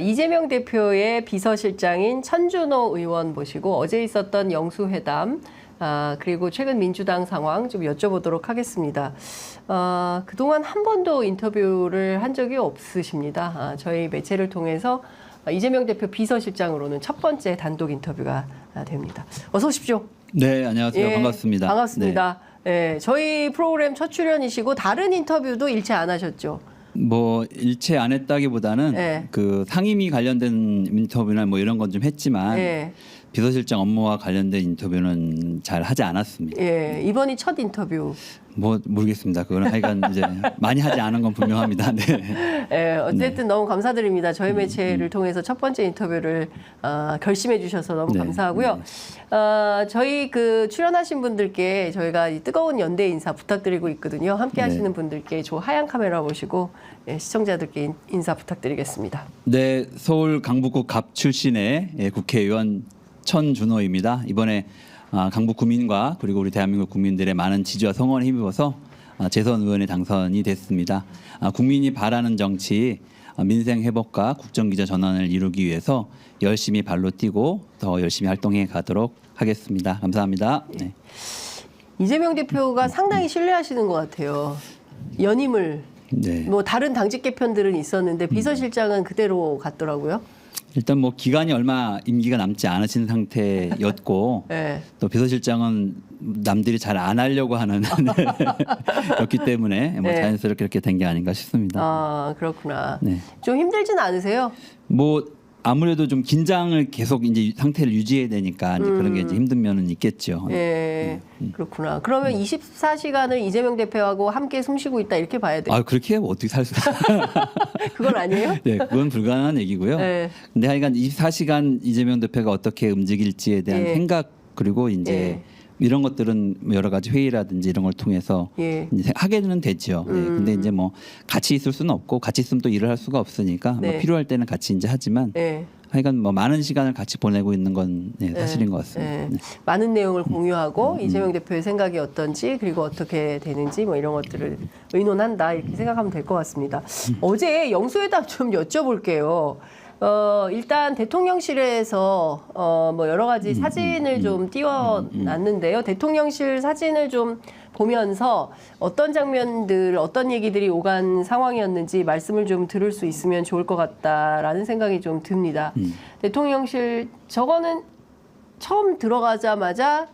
이재명 대표의 비서실장인 천준호 의원 모시고 어제 있었던 영수회담 그리고 최근 민주당 상황 좀 여쭤보도록 하겠습니다. 그동안 한 번도 인터뷰를 한 적이 없으십니다. 저희 매체를 통해서 이재명 대표 비서실장으로는 첫 번째 단독 인터뷰가 됩니다. 어서 오십시오. 네, 안녕하세요. 예, 반갑습니다. 반갑습니다. 네. 저희 프로그램 첫 출연이시고 다른 인터뷰도 일체 안 하셨죠? 뭐 일체 안 했다기보다는 네. 그 상임위 관련된 인터뷰나 뭐 이런 건 좀 했지만 예. 비서실장 업무와 관련된 인터뷰는 잘 하지 않았습니다. 예, 이번이 첫 인터뷰. 뭐 모르겠습니다. 그거는 하여간 이제 많이 하지 않은 건 분명합니다. 네. 예, 어쨌든 너무 감사드립니다. 저희 매체를 통해서 첫 번째 인터뷰를 결심해 주셔서 너무 네, 감사하고요. 저희 그 출연하신 분들께 저희가 이 뜨거운 연대 인사 부탁드리고 있거든요. 함께 네. 하시는 분들께 저 하얀 카메라 보시고 시청자들께 인사 부탁드리겠습니다. 네, 서울 강북구 갑 출신의 국회의원 천준호입니다. 이번에 강북 구민과 그리고 우리 대한민국 국민들의 많은 지지와 성원에 힘입어서 재선 의원에 당선이 됐습니다. 국민이 바라는 정치, 민생 회복과 국정기조 전환을 이루기 위해서 열심히 발로 뛰고 더 열심히 활동해 가도록 하겠습니다. 감사합니다. 네. 이재명 대표가 상당히 신뢰하시는 것 같아요. 연임을 네. 뭐 다른 당직 개편들은 있었는데 비서실장은 그대로 갔더라고요. 일단 뭐 기간이 얼마 임기가 남지 않으신 상태였고 네. 또 비서실장은 남들이 잘 안 하려고 하는 였기 때문에 뭐 네. 자연스럽게 이렇게 된 게 아닌가 싶습니다. 아, 그렇구나. 네. 좀 힘들진 않으세요? 뭐 아무래도 좀 긴장을 계속 이제 상태를 유지해야 되니까 이제 그런 게 이제 힘든 면은 있겠죠. 예, 그렇구나. 그러면 24시간을 이재명 대표하고 함께 숨쉬고 있다 이렇게 봐야 돼요? 아 그렇게 하면 어떻게 살 수가? 그건 아니에요? 네, 그건 불가능한 얘기고요. 네. 근데 하여간 24시간 이재명 대표가 어떻게 움직일지에 대한 예. 생각 그리고 이제 예. 이런 것들은 뭐 여러 가지 회의라든지 이런 걸 통해서 예. 이제 하게는 되죠. 네, 근데 이제 뭐 같이 있을 수는 없고 같이 있으면 또 일을 할 수가 없으니까 네. 뭐 필요할 때는 같이 이제 하지만 예. 하여간 뭐 많은 시간을 같이 보내고 있는 건 네, 사실인 것 같습니다. 예. 네. 많은 내용을 공유하고 이재명 대표의 생각이 어떤지 그리고 어떻게 되는지 뭐 이런 것들을 의논한다 이렇게 생각하면 될 것 같습니다. 어제 영수회담 좀 여쭤볼게요. 일단 대통령실에서 뭐 여러 가지 사진을 좀 띄워놨는데요. 대통령실 사진을 좀 보면서 어떤 장면들, 어떤 얘기들이 오간 상황이었는지 말씀을 좀 들을 수 있으면 좋을 것 같다라는 생각이 좀 듭니다. 대통령실 저거는 처음 들어가자마자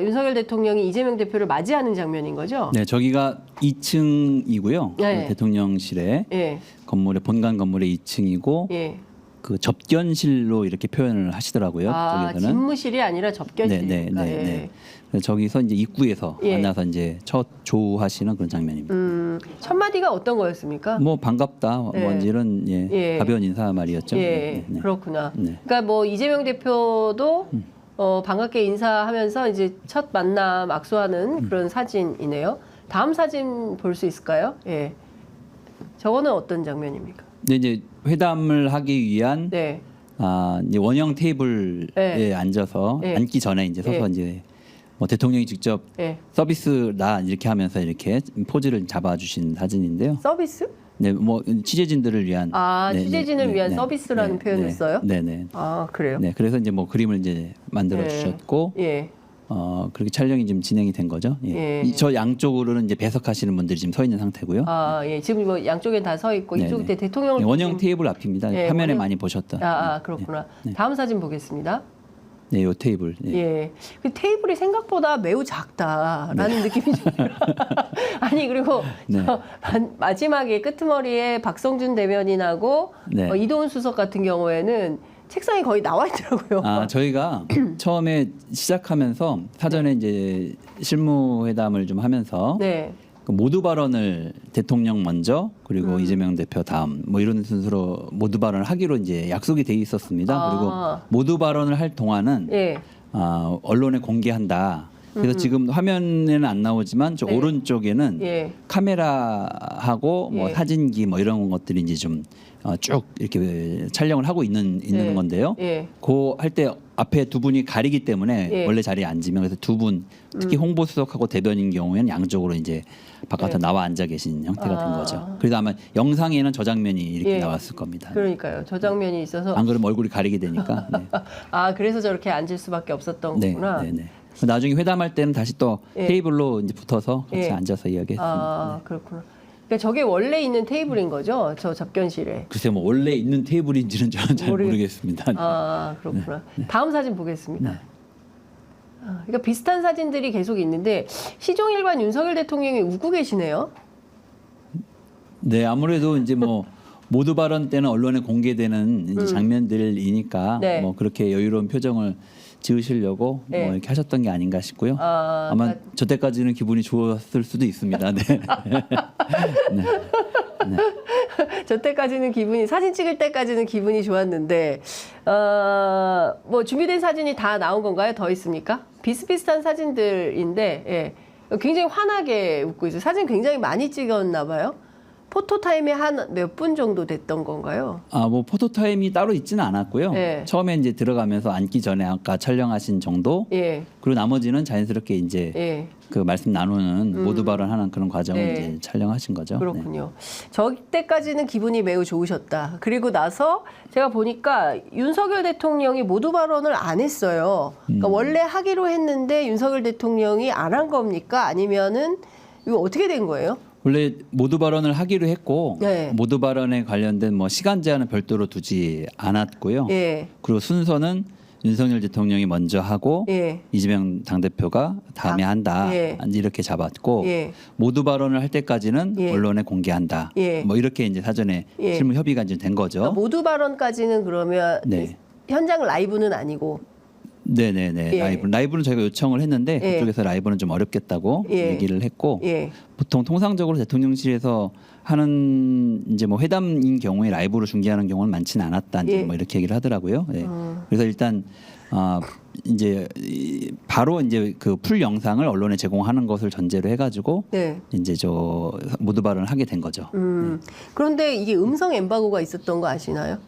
윤석열 대통령이 이재명 대표를 맞이하는 장면인 거죠? 네, 저기가 2층이고요. 네. 대통령실에 예, 건물의 본관 건물의 2층이고 예. 그 접견실로 이렇게 표현을 하시더라고요. 저기서는. 집무실이 아니라 접견실입니까? 네. 예. 그래서 저기서 이제 입구에서 예. 만나서 이제 첫 조우하시는 그런 장면입니다. 첫 마디가 어떤 거였습니까? 뭐 반갑다, 네. 뭐 이런 예. 가벼운 인사 말이었죠. 예, 네. 그렇구나. 네. 그러니까 뭐 이재명 대표도 반갑게 인사하면서 이제 첫 만남 악수하는 그런 사진이네요. 다음 사진 볼 수 있을까요? 예. 저거는 어떤 장면입니까? 근데 이제 회담을 하기 위한 네. 이제 원형 테이블에 네. 앉아서 네. 앉기 전에 이제 서서 네. 이제 뭐 대통령이 직접 예. 서비스다 이렇게 하면서 이렇게 포즈를 잡아주신 사진인데요. 서비스? 네, 뭐 취재진들을 위한 취재진을 위한 서비스라는 표현을 써요? 네. 아, 그래요? 네, 그래서 이제 뭐 그림을 이제 만들어 주셨고 예. 그렇게 촬영이 지금 진행이 된 거죠. 예. 예. 저 양쪽으로는 이제 배석하시는 분들이 지금 서 있는 상태고요. 아, 예. 지금 뭐 양쪽에 다 서 있고 네, 이쪽 네. 대통령을 네, 원형 지금- 테이블 앞입니다. 예, 화면에 원형- 많이 보셨다. 그렇구나. 다음 사진 보겠습니다. 네, 요 테이블. 예. 예. 그 테이블이 생각보다 매우 작다라는 느낌이 좀 들어요. 아니, 그리고 네. 마지막에 끄트머리에 박성준 대변인하고 네. 이도훈 수석 같은 경우에는 책상이 거의 나와 있더라고요. 저희가 처음에 시작하면서 사전에 이제 실무회담을 좀 하면서 네. 그 모두 발언을 대통령 먼저 그리고 이재명 대표 다음 뭐 이런 순서로 모두 발언을 하기로 이제 약속이 돼 있었습니다. 그리고 모두 발언을 할 동안은 예. 언론에 공개한다. 그래서 지금 화면에는 안 나오지만 저 네. 오른쪽에는 예. 카메라하고 뭐 예. 사진기 뭐 이런 것들이 이제 좀 쭉 이렇게 촬영을 하고 있는 예. 건데요. 예. 그 할 때 앞에 두 분이 가리기 때문에 예. 원래 자리에 앉으면 그래서 두 분 특히 홍보수석하고 대변인 경우에는 양쪽으로 이제 바깥에 예. 나와 앉아 계신 형태가 된 아. 거죠. 그래서 아마 영상에는 저 장면이 이렇게 예. 나왔을 겁니다. 그러니까요. 저 장면이 있어서 안 그러면 얼굴이 가리게 되니까. 네. 아 그래서 저렇게 앉을 수밖에 없었던 네, 거구나. 네, 네. 나중에 회담할 때는 다시 또 예. 테이블로 이제 붙어서 같이 예. 앉아서 이야기했습니다. 아 그렇구나. 그러니까 저게 원래 있는 테이블인 거죠? 저 접견실에. 글쎄 뭐 원래 있는 테이블인지는 저는 잘 모르겠습니다. 아 그렇구나. 다음 사진 보겠습니다. 네. 아, 그러니까 비슷한 사진들이 계속 있는데 시종일관 윤석열 대통령이 웃고 계시네요. 네, 아무래도 이제 뭐 모두 발언 때는 언론에 공개되는 이제 장면들이니까 네. 뭐 그렇게 여유로운 표정을 지으시려고 네. 뭐 이렇게 하셨던 게 아닌가 싶고요. 아, 아마 저 때까지는 기분이 좋았을 수도 있습니다. 네. 저 때까지는 기분이 사진 찍을 때까지는 기분이 좋았는데 뭐 준비된 사진이 다 나온 건가요? 더 있습니까? 비슷비슷한 사진들인데 예. 굉장히 환하게 웃고 있어요. 사진 굉장히 많이 찍었나 봐요. 포토타임이 한 몇 분 정도 됐던 건가요? 아, 뭐 포토타임이 따로 있지는 않았고요. 네. 처음에 이제 들어가면서 앉기 전에 아까 촬영하신 정도, 예, 그리고 나머지는 자연스럽게 이제 예. 그 말씀 나누는 모두 발언하는 그런 과정을 네. 이제 촬영하신 거죠. 네. 그렇군요. 저 때까지는 기분이 매우 좋으셨다. 그리고 나서 제가 보니까 윤석열 대통령이 모두 발언을 안 했어요. 그러니까 원래 하기로 했는데 윤석열 대통령이 안 한 겁니까? 아니면은 이거 어떻게 된 거예요? 원래 모두 발언을 하기로 했고 네. 모두 발언에 관련된 뭐 시간 제한은 별도로 두지 않았고요. 예, 그리고 순서는 윤석열 대통령이 먼저 하고 예, 이재명 당대표가 다음에 한다. 예. 이렇게 잡았고 예. 모두 발언을 할 때까지는 예. 언론에 공개한다. 예. 뭐 이렇게 이제 사전에 예. 실무 협의가 이제 된 거죠. 그러니까 모두 발언까지는 그러면 네. 현장 라이브는 아니고. 네네네. 예. 라이브는 저희가 요청을 했는데 예. 그쪽에서 라이브는 좀 어렵겠다고 예. 얘기를 했고 예, 보통 통상적으로 대통령실에서 하는 이제 뭐 회담인 경우에 라이브로 중계하는 경우는 많지는 않았다. 이제 예. 뭐 이렇게 얘기를 하더라고요. 네. 그래서 일단 이제 바로 이제 그 풀 영상을 언론에 제공하는 것을 전제로 해가지고 네. 이제 저 모두 발언을 하게 된 거죠. 그런데 이게 음성 엠바고가 있었던 거 아시나요?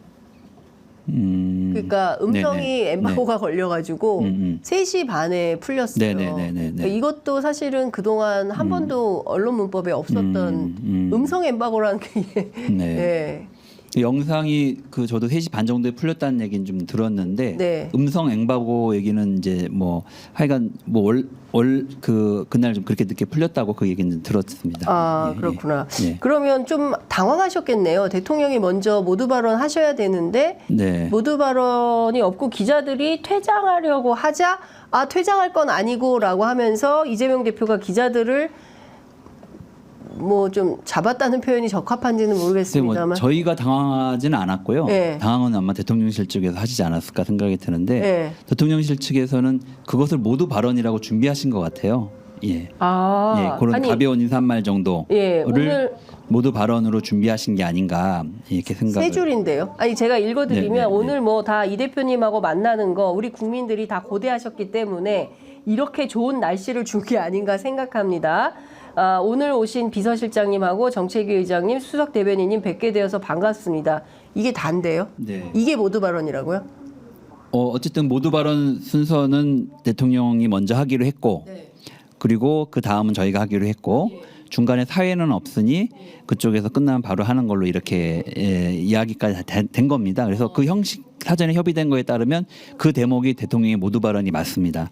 그러니까 음성이 네네. 엠바고가 걸려가지고 3시 반에 풀렸어요. 네네네네네. 그러니까 이것도 사실은 그동안 한 번도 언론 문법에 없었던 음성 엠바고라는 게 네. 예. 그 영상이 그 저도 3시 반 정도에 풀렸다는 얘기는 좀 들었는데 네. 음성 앵바고 얘기는 이제 뭐 하여간 뭐 그날 좀 그렇게 늦게 풀렸다고 그 얘기는 들었습니다. 아 예, 그렇구나. 예. 그러면 좀 당황하셨겠네요. 대통령이 먼저 모두 발언 하셔야 되는데 네. 모두 발언이 없고 기자들이 퇴장하려고 하자 아 퇴장할 건 아니고라고 하면서 이재명 대표가 기자들을 뭐 좀 잡았다는 표현이 적합한지는 근데 뭐 모르겠습니다만. 저희가 당황하지는 않았고요. 예. 당황은 아마 대통령실 측에서 하시지 않았을까 생각이 드는데 예. 대통령실 측에서는 그것을 모두 발언이라고 준비하신 것 같아요. 예. 아, 예, 그런 아니, 가벼운 인사말 정도를 예, 오늘 모두 발언으로 준비하신 게 아닌가 이렇게 생각을. 세 줄인데요. 아니 제가 읽어드리면 네, 네, 네. 오늘 뭐 다 이 대표님하고 만나는 거 우리 국민들이 다 고대하셨기 때문에 이렇게 좋은 날씨를 준 게 아닌가 생각합니다. 아, 오늘 오신 비서실장님하고 정책위 의장님, 수석 대변인님 뵙게 되어서 반갑습니다. 이게 단데요? 네. 이게 모두 발언이라고요? 어쨌든 모두 발언 순서는 대통령이 먼저 하기로 했고 그리고 그 다음은 저희가 하기로 했고 중간에 사회는 없으니 그쪽에서 끝나면 바로 하는 걸로 이렇게 이야기까지 된 겁니다. 그래서 그 형식 사전에 협의된 거에 따르면 그 대목이 대통령의 모두 발언이 맞습니다.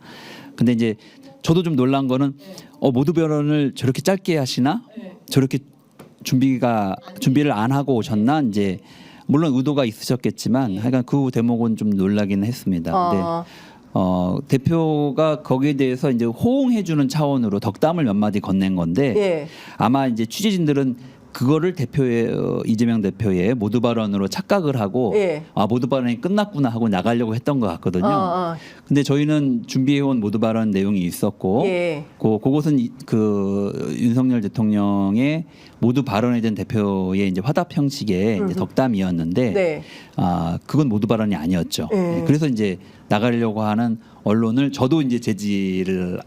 근데 이제 저도 좀 놀란 거는 모두 발언을 저렇게 짧게 하시나? 저렇게 준비를 안 하고 오셨나? 이제 물론 의도가 있으셨겠지만 하여간 그 대목은 좀 놀라긴 했습니다. 아. 근데 대표가 거기에 대해서 이제 호응해주는 차원으로 덕담을 몇 마디 건넨 건데 예. 아마 이제 취재진들은 그거를 이재명 대표의 모두 발언으로 착각을 하고 예. 모두 발언이 끝났구나 하고 나가려고 했던 것 같거든요. 근데 저희는 준비해온 모두 발언 내용이 있었고 예. 그것은 그 윤석열 대통령의 모두 발언에 대한 대표의 이제 화답 형식의 이제 덕담이었는데 네. 그건 모두 발언이 아니었죠. 예. 그래서 이제 나가려고 하는 언론을 저도 이제 제지를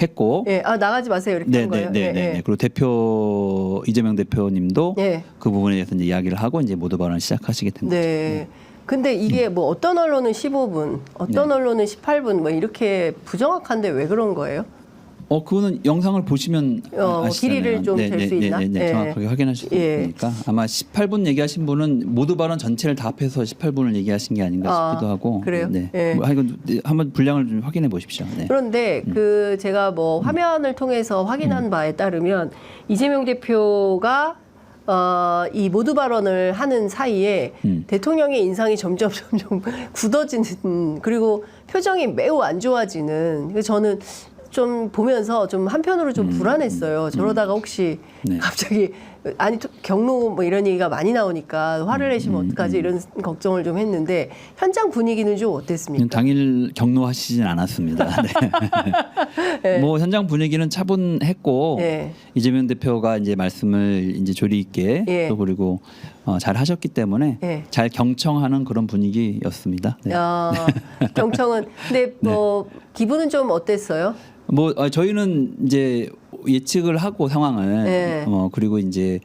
했고 예. 아, 나가지 마세요. 이렇게 한 거예요. 네네네. 예, 예. 그리고 이재명 대표님도 예. 그 부분에 대해서 이제 이야기를 하고 이제 모두 발언을 시작하시게 된 거죠. 네. 근데 이게 뭐 어떤 언론은 15분, 어떤 언론은 18분 뭐 이렇게 부정확한데 왜 그런 거예요? 그거는 영상을 보시면 아시잖아요. 길이를 좀 잴 수 있나? 네, 정확하게 확인하실 수 예. 있으니까 아마 18분 얘기하신 분은 모두 발언 전체를 다 합해서 18분을 얘기하신 게 아닌가 싶기도 하고. 그래요? 네. 예. 뭐 하여간 한번 분량을 좀 확인해 보십시오. 네. 그런데 그 제가 뭐 화면을 통해서 확인한 바에 따르면 이재명 대표가 이 모두 발언을 하는 사이에 대통령의 인상이 점점 굳어지는 그리고 표정이 매우 안 좋아지는 그래서 저는 좀 보면서 좀 한편으로 좀 불안했어요. 저러다가 혹시 네. 갑자기 아니 경로 뭐 이런 얘기가 많이 나오니까 화를 내시면 어떡하지 이런 걱정을 좀 했는데 현장 분위기는 좀 어땠습니까? 당일 경로하시진 않았습니다. 네. 네. 뭐 현장 분위기는 차분했고 네. 이재명 대표가 이제 말씀을 이제 조리 있게 예. 또 그리고 잘 하셨기 때문에 예. 잘 경청하는 그런 분위기였습니다. 네. 경청은 근데 뭐 기분은 좀 어땠어요? 뭐 저희는 이제 예측을 하고 상황을 네. 그리고 이제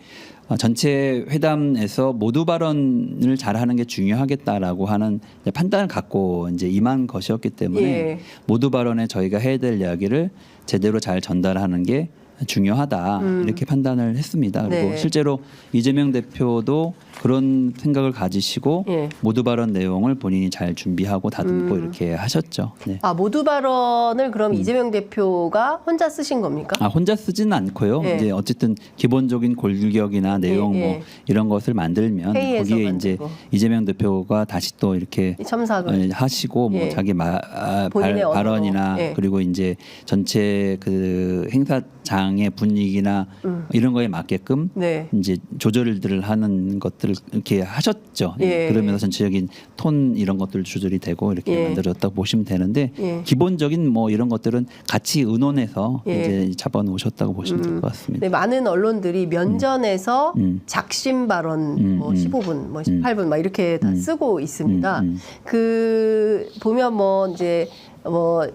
전체 회담에서 모두 발언을 잘하는 게 중요하겠다라고 하는 이제 판단을 갖고 이제 임한 것이었기 때문에 예. 모두 발언에 저희가 해야 될 이야기를 제대로 잘 전달하는 게 중요하다 이렇게 판단을 했습니다. 그리고 네. 실제로 이재명 대표도 그런 생각을 가지시고 예. 모두 발언 내용을 본인이 잘 준비하고 다듬고 이렇게 하셨죠. 네. 모두 발언을 그럼 이재명 대표가 혼자 쓰신 겁니까? 혼자 쓰지는 않고요. 예. 이제 어쨌든 기본적인 골격이나 내용 예, 예. 뭐 이런 것을 만들면 회의에서 거기에 이제 만들고. 이재명 대표가 다시 또 이렇게 첨삭을 하시고 뭐 예. 자기 본인의 언어로. 발언이나 예. 그리고 이제 전체 그 행사장의 분위기나 이런 거에 맞게끔 네. 이제 조절들을 하는 것들을 이렇게 하셨죠. 예. 그러면서 전체적인 톤 이런 것들 조절이 되고 이렇게 예. 만들어졌다고 보시면 되는데 예. 기본적인 뭐 이런 것들은 같이 의논해서 예. 이제 잡아놓으셨다고 보시면 될 것 같습니다. 네, 많은 언론들이 면전에서 작심 발언 뭐 15분, 뭐 18분 막 이렇게 다 쓰고 있습니다. 그 보면 뭐 이제 뭐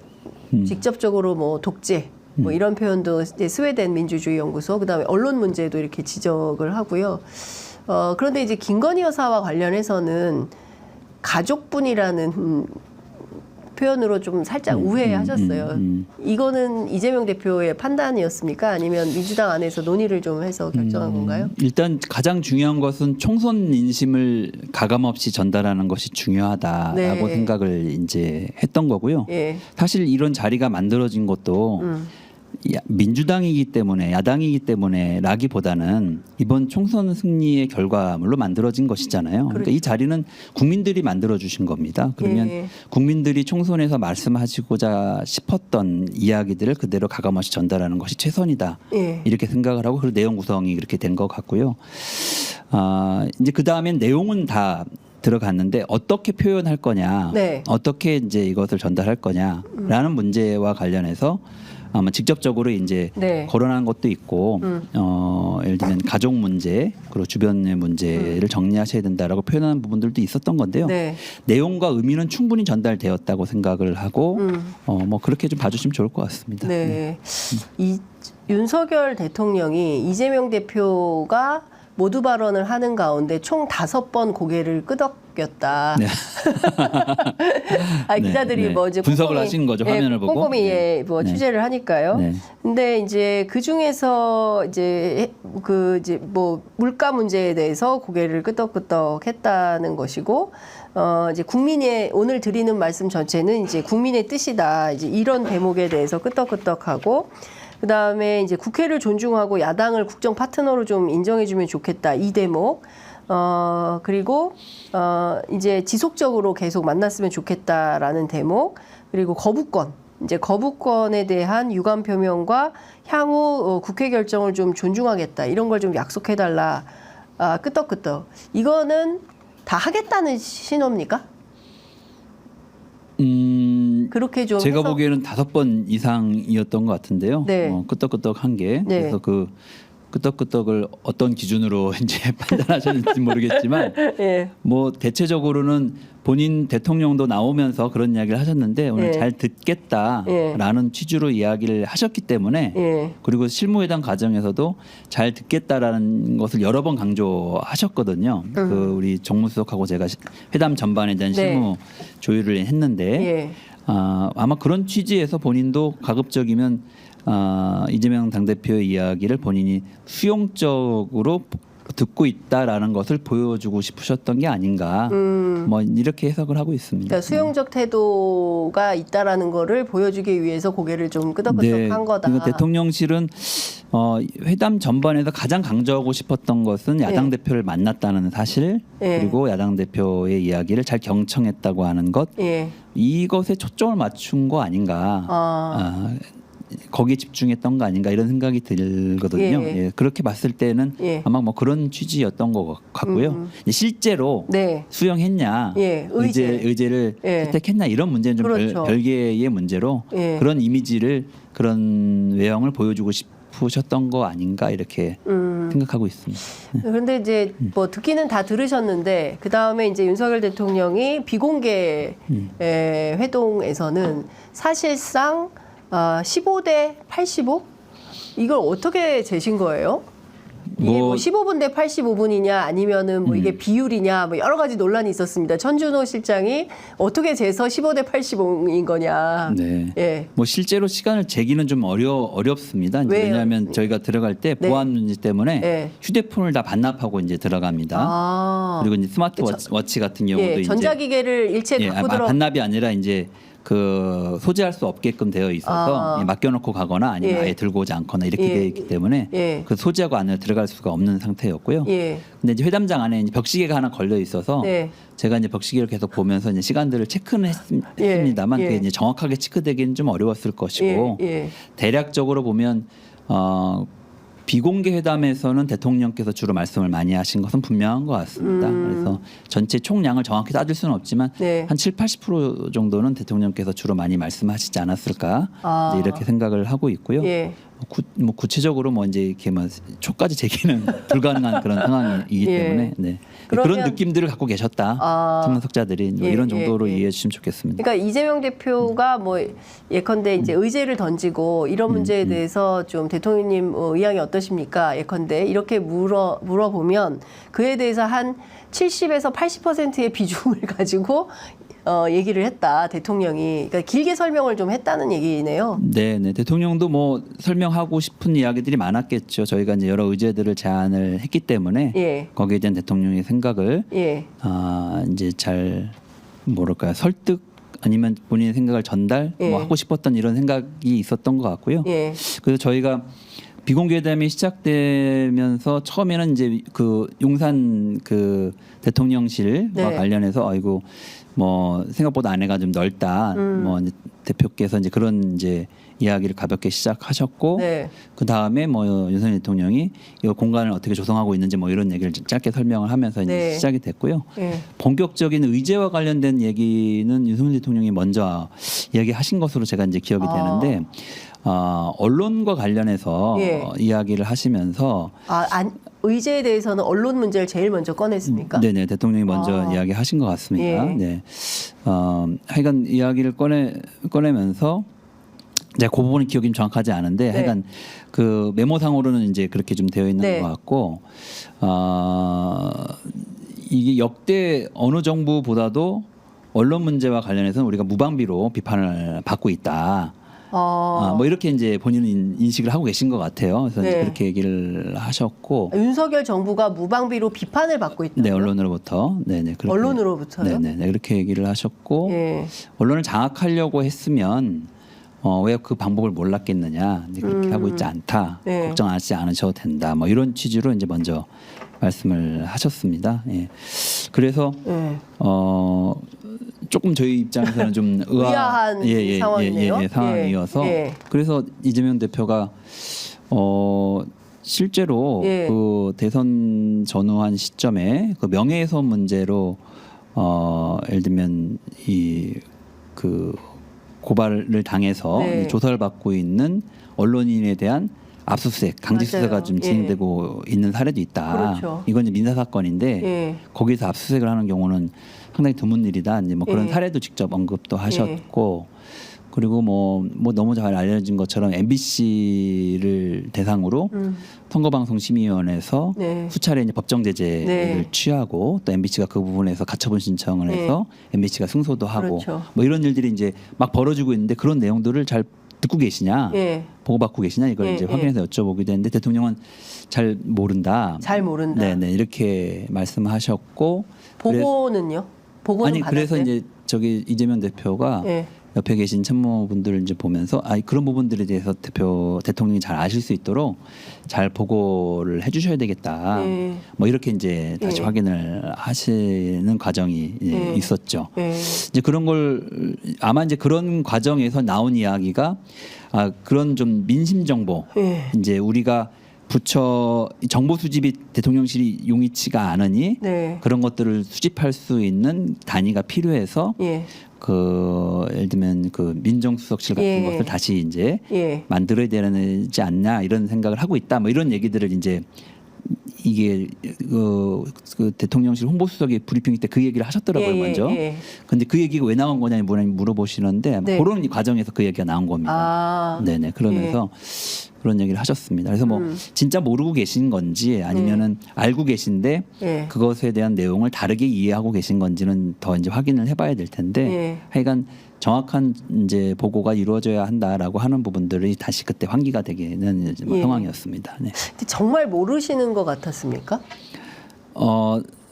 직접적으로 뭐 독재 뭐 이런 표현도 이제 스웨덴 민주주의 연구소 그다음에 언론 문제도 이렇게 지적을 하고요. 그런데 이제 김건희 여사와 관련해서는 가족분이라는 표현으로 좀 살짝 우회하셨어요. 이거는 이재명 대표의 판단이었습니까? 아니면 민주당 안에서 논의를 좀 해서 결정한 건가요? 일단 가장 중요한 것은 총선 인심을 가감없이 전달하는 것이 중요하다라고 네. 생각을 이제 했던 거고요. 예. 사실 이런 자리가 만들어진 것도 민주당이기 때문에 야당이기 때문에 라기보다는 이번 총선 승리의 결과물로 만들어진 것이잖아요. 그러니까 이 자리는 국민들이 만들어 주신 겁니다. 그러면 예. 국민들이 총선에서 말씀하시고자 싶었던 이야기들을 그대로 가감없이 전달하는 것이 최선이다. 예. 이렇게 생각을 하고 그 내용 구성이 그렇게 된 것 같고요. 이제 그 다음엔 내용은 다 들어갔는데 어떻게 표현할 거냐, 네. 어떻게 이제 이것을 전달할 거냐라는 문제와 관련해서 아마 직접적으로 이제 네. 거론한 것도 있고 예를 들면 가족 문제 그리고 주변의 문제를 정리하셔야 된다라고 표현하는 부분들도 있었던 건데요. 네. 내용과 의미는 충분히 전달되었다고 생각을 하고 뭐 그렇게 좀 봐주시면 좋을 것 같습니다. 네. 이 윤석열 대통령이 이재명 대표가 모두 발언을 하는 가운데 총 5번 고개를 끄덕였다. 네. 기자들이 네. 뭐 이제 분석을 꼼꼼히, 하신 거죠, 화면을 보고? 꼼꼼히 네. 뭐 네. 취재를 하니까요. 네. 근데 이제 그 중에서 이제 뭐 물가 문제에 대해서 고개를 끄덕끄덕했다는 것이고, 이제 국민의 오늘 드리는 말씀 전체는 이제 국민의 뜻이다. 이제 이런 대목에 대해서 끄덕끄덕하고. 그 다음에 이제 국회를 존중하고 야당을 국정 파트너로 좀 인정해주면 좋겠다. 이 대목. 그리고, 이제 지속적으로 계속 만났으면 좋겠다라는 대목. 그리고 거부권. 이제 거부권에 대한 유감 표명과 향후 국회 결정을 좀 존중하겠다. 이런 걸 좀 약속해달라. 끄덕끄덕. 이거는 다 하겠다는 신호입니까? 그렇게 좀 제가 해석- 보기에는 5번 이상이었던 것 같은데요. 네. 끄떡끄떡한 게 네. 그래서 끄떡끄떡을 어떤 기준으로 이제 판단하셨는지 모르겠지만 예. 뭐 대체적으로는 본인 대통령도 나오면서 그런 이야기를 하셨는데 오늘 예. 잘 듣겠다라는 취지로 이야기를 하셨기 때문에 예. 그리고 실무회담 과정에서도 잘 듣겠다라는 것을 여러 번 강조하셨거든요. 그 우리 정무수석하고 제가 회담 전반에 대한 네. 실무 조율을 했는데 예. 아마 그런 취지에서 본인도 가급적이면 이재명 당대표의 이야기를 본인이 수용적으로 듣고 있다라는 것을 보여주고 싶으셨던 게 아닌가 뭐 이렇게 해석을 하고 있습니다. 그러니까 수용적 태도가 있다라는 거를 보여주기 위해서 고개를 좀 끄덕끄덕한 거다. 그러니까 대통령실은 회담 전반에서 가장 강조하고 싶었던 것은 야당 예. 대표를 만났다는 사실 예. 그리고 야당 대표의 이야기를 잘 경청했다고 하는 것 예. 이것에 초점을 맞춘 거 아닌가. 거기에 집중했던 거 아닌가 이런 생각이 들거든요. 예. 예, 그렇게 봤을 때는 예. 아마 뭐 그런 취지였던 것 같고요. 이제 실제로 네. 수용했냐, 예, 의제를 예. 채택했냐 이런 문제는 좀 그렇죠. 별개의 문제로 예. 그런 이미지를 그런 외형을 보여주고 싶으셨던 거 아닌가 이렇게 생각하고 있습니다. 그런데 이제 뭐 듣기는 다 들으셨는데 그 다음에 이제 윤석열 대통령이 비공개 회동에서는 사실상 15대 85 이걸 어떻게 재신 거예요? 이게 뭐 15분 대 85분이냐 아니면은 뭐 이게 비율이냐 뭐 여러 가지 논란이 있었습니다. 천준호 실장이 어떻게 재서 15대 85인 거냐. 네. 예. 뭐 실제로 시간을 재기는 좀 어렵습니다. 이제 왜요? 왜냐하면 저희가 들어갈 때 네. 보안 문제 때문에 네. 휴대폰을 다 반납하고 이제 들어갑니다. 그리고 이제 스마트워치 같은 경우도 예, 이제 전자기계를 일체 갖고 들어. 반납이 아니라 이제 그 소지할 수 없게끔 되어 있어서 맡겨놓고 가거나 아니면 예. 아예 들고 오지 않거나 이렇게 예. 되어 있기 때문에 예. 그 소지하고 안에 들어갈 수가 없는 상태였고요. 예. 근데 이제 회담장 안에 이제 벽시계가 하나 걸려 있어서 네. 제가 이제 벽시계를 계속 보면서 이제 시간들을 체크는 예. 했습니다만 예. 그게 이제 정확하게 체크되기는 좀 어려웠을 것이고 예. 예. 대략적으로 보면 비공개 회담에서는 대통령께서 주로 말씀을 많이 하신 것은 분명한 것 같습니다. 그래서 전체 총량을 정확히 따질 수는 없지만 네. 한 7, 80% 정도는 대통령께서 주로 많이 말씀하시지 않았을까 이제 이렇게 생각을 하고 있고요. 예. 뭐 구체적으로 뭐 이제 이렇게 뭐 초까지 재기는 불가능한 그런 상황이기 예. 때문에 네. 그러면- 그런 느낌들을 갖고 계셨다. 참석자들이 뭐 예, 이런 정도로 예, 예. 이해해 주시면 좋겠습니다. 그러니까 이재명 대표가 뭐 예컨대 이제 의제를 던지고 이런 문제에 대해서 좀 대통령님 의향이 어떠십니까? 예컨대 이렇게 물어보면 그에 대해서 한 70에서 80%의 비중을 가지고 얘기를 했다 대통령이. 그러니까 길게 설명을 좀 했다는 얘기네요. 네, 대통령도 뭐 설명하고 싶은 이야기들이 많았겠죠. 저희가 이제 여러 의제들을 제안을 했기 때문에 예. 거기에 대한 대통령의 생각을 예. 이제 잘 뭐랄까요 설득 아니면 본인의 생각을 전달 예. 뭐 하고 싶었던 이런 생각이 있었던 것 같고요. 예. 그래서 저희가 비공개회담이 시작되면서 처음에는 이제 그 용산 그 대통령실과 네. 관련해서 아이고 뭐 생각보다 안에가 좀 넓다. 뭐 이제 대표께서 이제 그런 이제 이야기를 가볍게 시작하셨고 네. 그 다음에 뭐 윤석열 대통령이 이 공간을 어떻게 조성하고 있는지 뭐 이런 얘기를 짧게 설명을 하면서 이제 네. 시작이 됐고요. 예. 본격적인 의제와 관련된 얘기는 윤석열 대통령이 먼저 이야기하신 것으로 제가 이제 기억이 되는데 언론과 관련해서 예. 이야기를 하시면서 의제에 대해서는 언론 문제를 제일 먼저 꺼냈습니까? 네네 대통령이 먼저 이야기하신 것 같습니다. 예. 네, 하여간 이야기를 꺼내면서 제가 그 부분은 기억이 정확하지 않은데 네. 하여간 그 메모상으로는 이제 그렇게 좀 되어 있는 네. 것 같고 이게 역대 어느 정부보다도 언론 문제와 관련해서는 우리가 무방비로 비판을 받고 있다. 뭐 이렇게 이제 본인은 인식을 하고 계신 것 같아요. 그래서 이제 네. 그렇게 얘기를 하셨고, 윤석열 정부가 무방비로 비판을 받고 있다. 네 언론으로부터, 네네 그렇게, 언론으로부터요? 네네 그렇게 얘기를 하셨고, 예. 언론을 장악하려고 했으면 왜 그 방법을 몰랐겠느냐, 이제 그렇게 하고 있지 않다, 네. 걱정하지 않으셔도 된다, 뭐 이런 취지로 이제 먼저 말씀을 하셨습니다. 예. 그래서 예. 조금 저희 입장에서는 좀 의아한 상황이네요. 상황이어서 예. 그래서 이재명 대표가 실제로 예. 그 대선 전후한 시점에 그 명예훼손 문제로 예를 들면 이 그 고발을 당해서 네. 조사를 받고 있는 언론인에 대한 압수수색, 강제 수사가 맞아요. 좀 진행되고 있는 사례도 있다. 그렇죠. 이건 이제 민사 사건인데 예. 거기서 압수수색을 하는 경우는 상당히 드문 일이다. 이제 뭐 그런 예. 사례도 직접 언급도 하셨고 그리고 뭐 너무 잘 알려진 것처럼 MBC를 대상으로 선거방송심의위원회에서 네. 수차례 이제 법정 제재를 네. 취하고 또 MBC가 그 부분에서 가처분 신청을 해서 MBC가 승소도 하고 그렇죠. 뭐 이런 일들이 이제 막 벌어지고 있는데 그런 내용들을 잘 듣고 계시냐, 예. 보고받고 계시냐 이걸 예, 이제 예. 확인해서 여쭤보기도 했는데 대통령은 잘 모른다. 잘 모른다. 네네 이렇게 말씀하셨고 보고는요? 보고는 아니 그래서 받았어요? 이제 저기 이재명 대표가 예. 옆에 계신 참모분들을 이제 보면서 그런 부분들에 대해서 대통령이 잘 아실 수 있도록 잘 보고를 해주셔야 되겠다. 예. 뭐 이렇게 이제 다시 예. 확인을 하시는 과정이 이제 예. 있었죠. 예. 이제 그런 걸 아마 이제 그런 과정에서 나온 이야기가 그런 좀 민심 정보 예. 이제 우리가 부처 정보 수집이 대통령실이 용이치가 않으니 네. 그런 것들을 수집할 수 있는 단위가 필요해서 예. 예를 들면 그 민정수석실 같은 예. 것을 다시 이제 예. 만들어야 되지 않냐 이런 생각을 하고 있다. 뭐 이런 얘기들을 이제 이게 그 대통령실 홍보수석이 브리핑 때 그 얘기를 하셨더라고요 예, 예, 먼저. 예. 근데 그 얘기가 왜 나온 거냐 물어보시는데 네. 그런 과정에서 그 얘기가 나온 겁니다. 아. 네네 그러면서 그런 얘기를 하셨습니다. 그래서 뭐 진짜 모르고 계신 건지 아니면은 알고 계신데 예. 그것에 대한 내용을 다르게 이해하고 계신 건지는 더 이제 확인을 해봐야 될 텐데 예. 하여간 정확한 이제 보고가 이루어져야 한다라고 하는 부분들이 다시 그때 환기가 되는 예. 상황이었습니다. 네. 근데 정말 모르시는 것 같았습니까?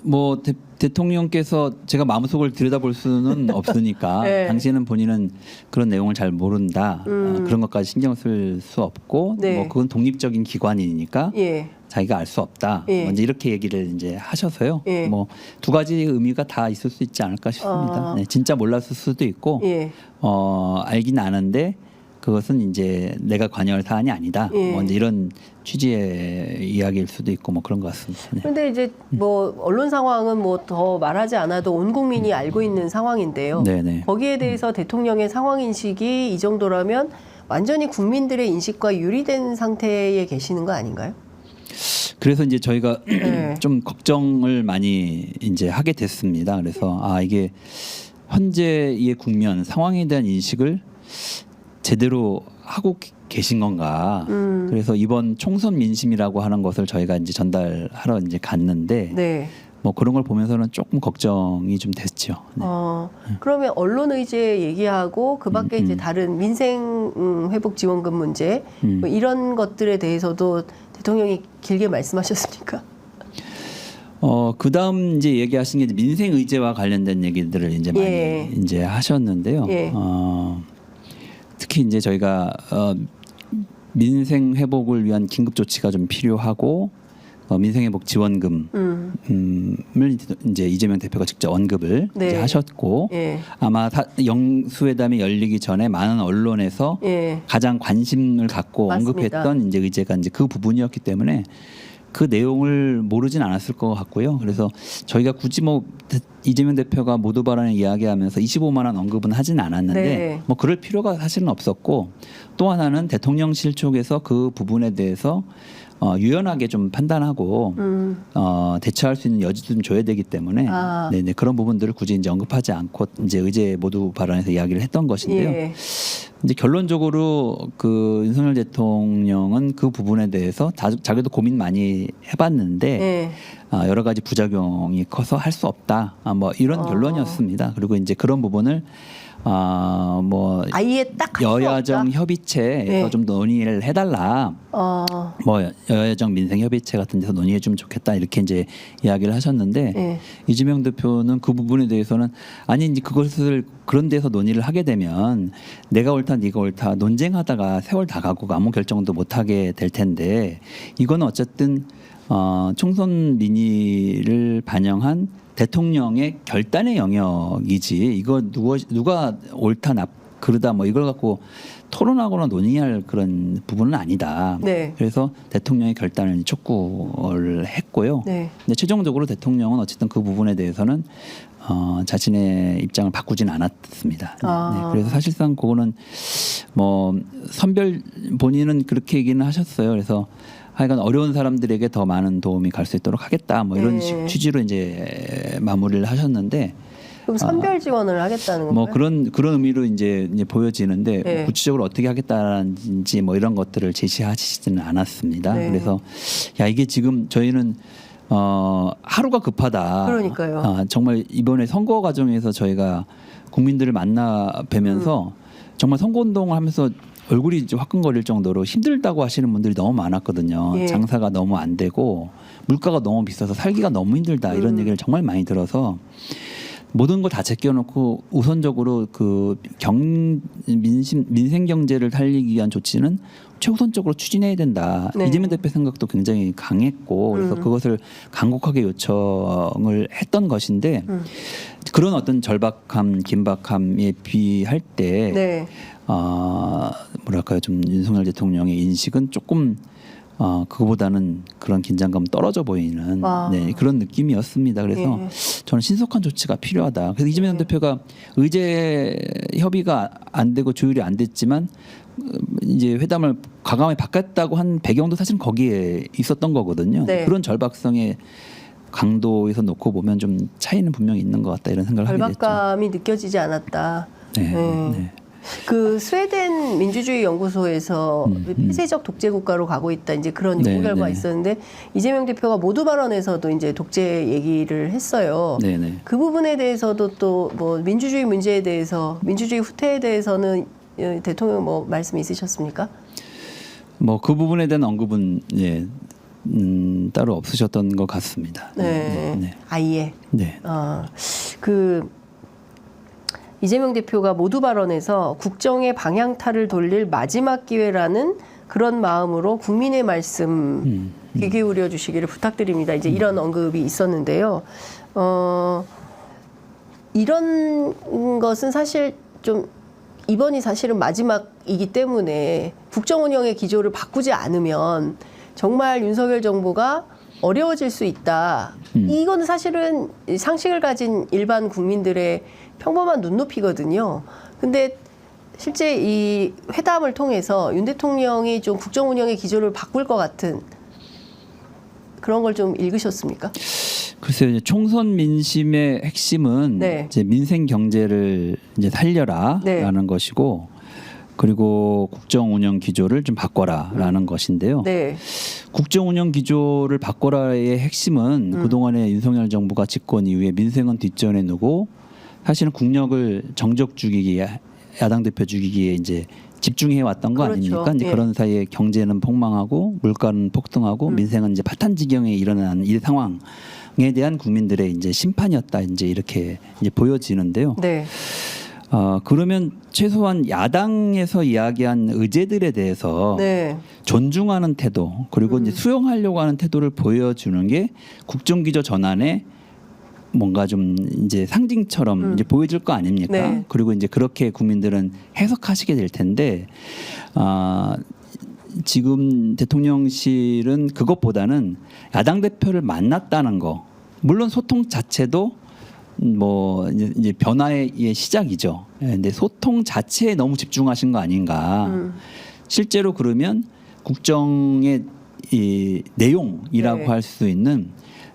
뭐 대통령께서 제가 마음속을 들여다볼 수는 없으니까 네. 당신은 본인은 그런 내용을 잘 모른다. 그런 것까지 신경 쓸 수 없고 네. 뭐 그건 독립적인 기관이니까 예. 자기가 알 수 없다. 예. 먼저 이렇게 얘기를 이제 하셔서요. 예. 뭐 두 가지 의미가 다 있을 수 있지 않을까 싶습니다. 아. 네, 진짜 몰랐을 수도 있고 예. 알긴 아는데 그것은 이제 내가 관여할 사안이 아니다. 예. 뭐 이제 이런 취지의 이야기일 수도 있고 뭐 그런 것 같습니다. 네. 그런데 이제 뭐 언론 상황은 뭐 더 말하지 않아도 온 국민이 알고 있는 상황인데요. 네네. 거기에 대해서 대통령의 상황 인식이 이 정도라면 완전히 국민들의 인식과 유리된 상태에 계시는 거 아닌가요? 그래서 이제 저희가 네. 좀 걱정을 많이 이제 하게 됐습니다. 그래서 이게 현재의 국면 상황에 대한 인식을 제대로 하고 계신 건가? 그래서 이번 총선 민심이라고 하는 것을 저희가 이제 전달하러 이제 갔는데 네. 뭐 그런 걸 보면서는 조금 걱정이 좀 됐죠. 네. 그러면 언론 의제 얘기하고 그 밖에 이제 다른 민생 회복 지원금 문제 뭐 이런 것들에 대해서도 대통령이 길게 말씀하셨습니까? 그 다음 이제 얘기하신 게 이제 민생 의제와 관련된 얘기들을 이제 많이 예. 이제 하셨는데요. 예. 특히 이제 저희가 민생 회복을 위한 긴급 조치가 좀 필요하고 민생 회복 지원금을 이제 이재명 대표가 직접 언급을 네. 이제 하셨고 예. 아마 영수회담이 열리기 전에 많은 언론에서 예. 가장 관심을 갖고 맞습니다. 언급했던 이제 의제가 이제 그 부분이었기 때문에 그 내용을 모르진 않았을 것 같고요. 그래서 저희가 굳이 뭐 이재명 대표가 모두 발언을 이야기하면서 25만 원 언급은 하진 않았는데 네. 뭐 그럴 필요가 사실은 없었고 또 하나는 대통령실 쪽에서 그 부분에 대해서 유연하게 좀 판단하고 대처할 수 있는 여지도 좀 줘야 되기 때문에 네네 그런 부분들을 굳이 이제 언급하지 않고 이제 의제 모두 발언에서 이야기를 했던 것인데요. 예. 이제 결론적으로 그 윤석열 대통령은 그 부분에 대해서 자기도 고민 많이 해봤는데 예. 여러 가지 부작용이 커서 할 수 없다. 뭐 이런 결론이었습니다. 그리고 이제 그런 부분을 뭐 아예 딱 할 수 여야정 없다? 협의체에서 네. 좀 논의를 해달라. 뭐 여야정 민생 협의체 같은 데서 논의해주면 좋겠다 이렇게 이제 이야기를 하셨는데 예. 이재명 대표는 그 부분에 대해서는 아니 이제 그것을 그런 데서 논의를 하게 되면 내가 옳다 네가 옳다 논쟁하다가 세월 다 가고 아무 결정도 못 하게 될 텐데 이거는 어쨌든 총선 민의를 반영한 대통령의 결단의 영역이지 이거 누가 옳다 그러다 뭐 이걸 갖고 토론하거나 논의할 그런 부분은 아니다. 네. 그래서 대통령의 결단을 촉구를 했고요. 네. 근데 최종적으로 대통령은 어쨌든 그 부분에 대해서는 자신의 입장을 바꾸지는 않았습니다. 아. 그래서 사실상 그거는 뭐 선별 본인은 그렇게 얘기는 하셨어요. 그래서 하여간 어려운 사람들에게 더 많은 도움이 갈 수 있도록 하겠다. 뭐 이런 네. 식 취지로 이제 마무리를 하셨는데 그럼 선별 지원을 하겠다는 건가요? 뭐 그런 의미로 이제 보여지는데 네. 구체적으로 어떻게 하겠다는지 뭐 이런 것들을 제시하시지는 않았습니다. 네. 그래서 야 이게 지금 저희는 하루가 급하다. 그러니까요. 정말 이번에 선거 과정에서 저희가 국민들을 만나 뵈면서 정말 선거운동을 하면서 얼굴이 이제 화끈거릴 정도로 힘들다고 하시는 분들이 너무 많았거든요. 예. 장사가 너무 안 되고 물가가 너무 비싸서 살기가 너무 힘들다 이런 얘기를 정말 많이 들어서 모든 걸 다 제껴놓고 우선적으로 그 민생 경제를 살리기 위한 조치는 최우선적으로 추진해야 된다. 네. 이재명 대표 생각도 굉장히 강했고 그래서 그것을 간곡하게 요청을 했던 것인데 그런 어떤 절박함, 긴박함에 비할 때 네. 뭐랄까요, 좀 윤석열 대통령의 인식은 조금 그거보다는 그런 긴장감 떨어져 보이는 아. 그런 느낌이었습니다. 그래서 예. 저는 신속한 조치가 필요하다. 그래서 이재명 대표가 의제 협의가 안 되고 조율이 안 됐지만 이제 회담을 과감히 바꿨다고 한 배경도 사실 거기에 있었던 거거든요. 네. 그런 절박성의 강도에서 놓고 보면 좀 차이는 분명히 있는 것 같다 이런 생각을 하게 됐죠. 절박감이 느껴지지 않았다. 네. 네. 네. 그 스웨덴 민주주의 연구소에서 폐쇄적 독재 국가로 가고 있다 이제 그런 연구 네, 결과가 네. 있었는데 이재명 대표가 모두 발언에서도 이제 독재 얘기를 했어요. 네네. 그 부분에 대해서도 또 뭐 민주주의 문제에 대해서 민주주의 후퇴에 대해서는 대통령 뭐 말씀 있으셨습니까? 뭐 그 부분에 대한 언급은 따로 없으셨던 것 같습니다. 네. 아예. 네. 그 이재명 대표가 모두 발언에서 국정의 방향타를 돌릴 마지막 기회라는 그런 마음으로 국민의 말씀 귀 기울여 주시기를 부탁드립니다. 이제 이런 언급이 있었는데요. 이런 것은 사실 좀 이번이 사실은 마지막이기 때문에 국정 운영의 기조를 바꾸지 않으면 정말 윤석열 정부가 어려워질 수 있다. 이건 사실은 상식을 가진 일반 국민들의 평범한 눈높이거든요. 근데 실제 이 회담을 통해서 윤 대통령이 좀 국정 운영의 기조를 바꿀 것 같은 그런 걸 좀 읽으셨습니까? 글쎄요, 이제 총선 민심의 핵심은 네. 이제 민생 경제를 이제 살려라라는 것이고, 그리고 국정 운영 기조를 좀 바꿔라라는 것인데요. 네. 국정 운영 기조를 바꿔라의 핵심은 그동안에 윤석열 정부가 집권 이후에 민생은 뒷전에 두고 사실은 국력을 정적 죽이기에 야당 대표 죽이기에 이제 집중해 왔던 거 그렇죠. 아닙니까? 이제 예. 그런 사이에 경제는 폭망하고 물가는 폭등하고 민생은 이제 파탄 지경에 일어난 이 상황에 대한 국민들의 이제 심판이었다 이제 이렇게 이제 보여지는데요. 네. 그러면 최소한 야당에서 이야기한 의제들에 대해서 네. 존중하는 태도 그리고 이제 수용하려고 하는 태도를 보여주는 게 국정기조 전환에 뭔가 좀 이제 상징처럼 이제 보여질 거 아닙니까? 네. 그리고 이제 그렇게 국민들은 해석하시게 될 텐데 지금 대통령실은 그것보다는 야당 대표를 만났다는 거, 물론 소통 자체도 뭐 이제 변화의 시작이죠. 근데 소통 자체에 너무 집중하신 거 아닌가? 실제로 그러면 국정의 이 내용이라고 네. 할 수 있는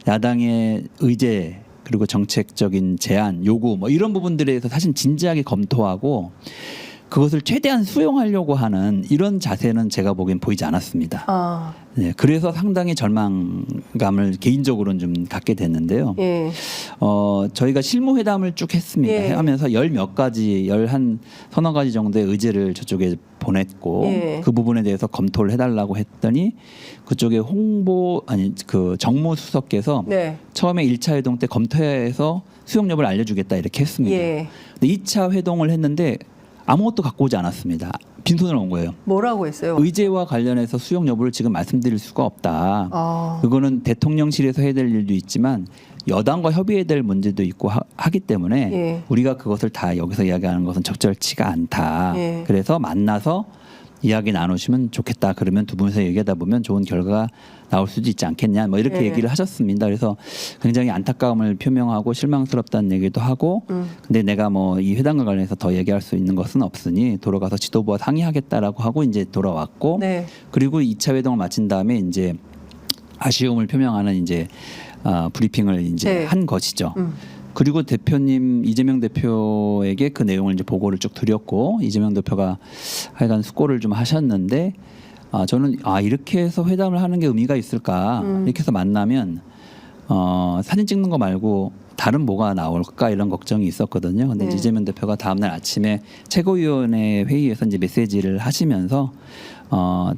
야당의 의제 그리고 정책적인 제안, 요구 뭐 이런 부분들에 대해서 사실 진지하게 검토하고 그것을 최대한 수용하려고 하는 이런 자세는 제가 보기엔 보이지 않았습니다. 네, 그래서 상당히 절망감을 개인적으로는 좀 갖게 됐는데요. 예. 저희가 실무회담을 쭉 했습니다. 예. 하면서 열 몇 가지, 서너 가지 정도의 의제를 저쪽에 보냈고 예. 그 부분에 대해서 검토를 해달라고 했더니 그쪽에 그 정무수석께서 네. 처음에 1차 회동 때 검토해서 수용 여부를 알려주겠다 이렇게 했습니다. 예. 근데 2차 회동을 했는데 아무것도 갖고 오지 않았습니다. 빈손으로 온 거예요. 뭐라고 했어요? 의제와 관련해서 수용 여부를 지금 말씀드릴 수가 없다. 그거는 대통령실에서 해야 될 일도 있지만 여당과 협의해야 될 문제도 있고 하기 때문에 예. 우리가 그것을 다 여기서 이야기하는 것은 적절치가 않다. 예. 그래서 만나서 이야기 나누시면 좋겠다. 그러면 두 분이서 얘기하다 보면 좋은 결과가 나올 수도 있지 않겠냐. 뭐 이렇게 네. 얘기를 하셨습니다. 그래서 굉장히 안타까움을 표명하고 실망스럽다는 얘기도 하고 근데 내가 뭐 이 회담과 관련해서 더 얘기할 수 있는 것은 없으니 돌아가서 지도부와 상의하겠다라고 하고 이제 돌아왔고 네. 그리고 2차 회동을 마친 다음에 이제 아쉬움을 표명하는 이제 브리핑을 이제 네. 한 것이죠. 그리고 대표님 이재명 대표에게 그 내용을 이제 보고를 쭉 드렸고 이재명 대표가 하여간 숙고를 좀 하셨는데 저는 이렇게 해서 회담을 하는 게 의미가 있을까 이렇게 해서 만나면 사진 찍는 거 말고 다른 뭐가 나올까 이런 걱정이 있었거든요. 근데 네. 이재명 대표가 다음날 아침에 최고위원회 회의에서 이제 메시지를 하시면서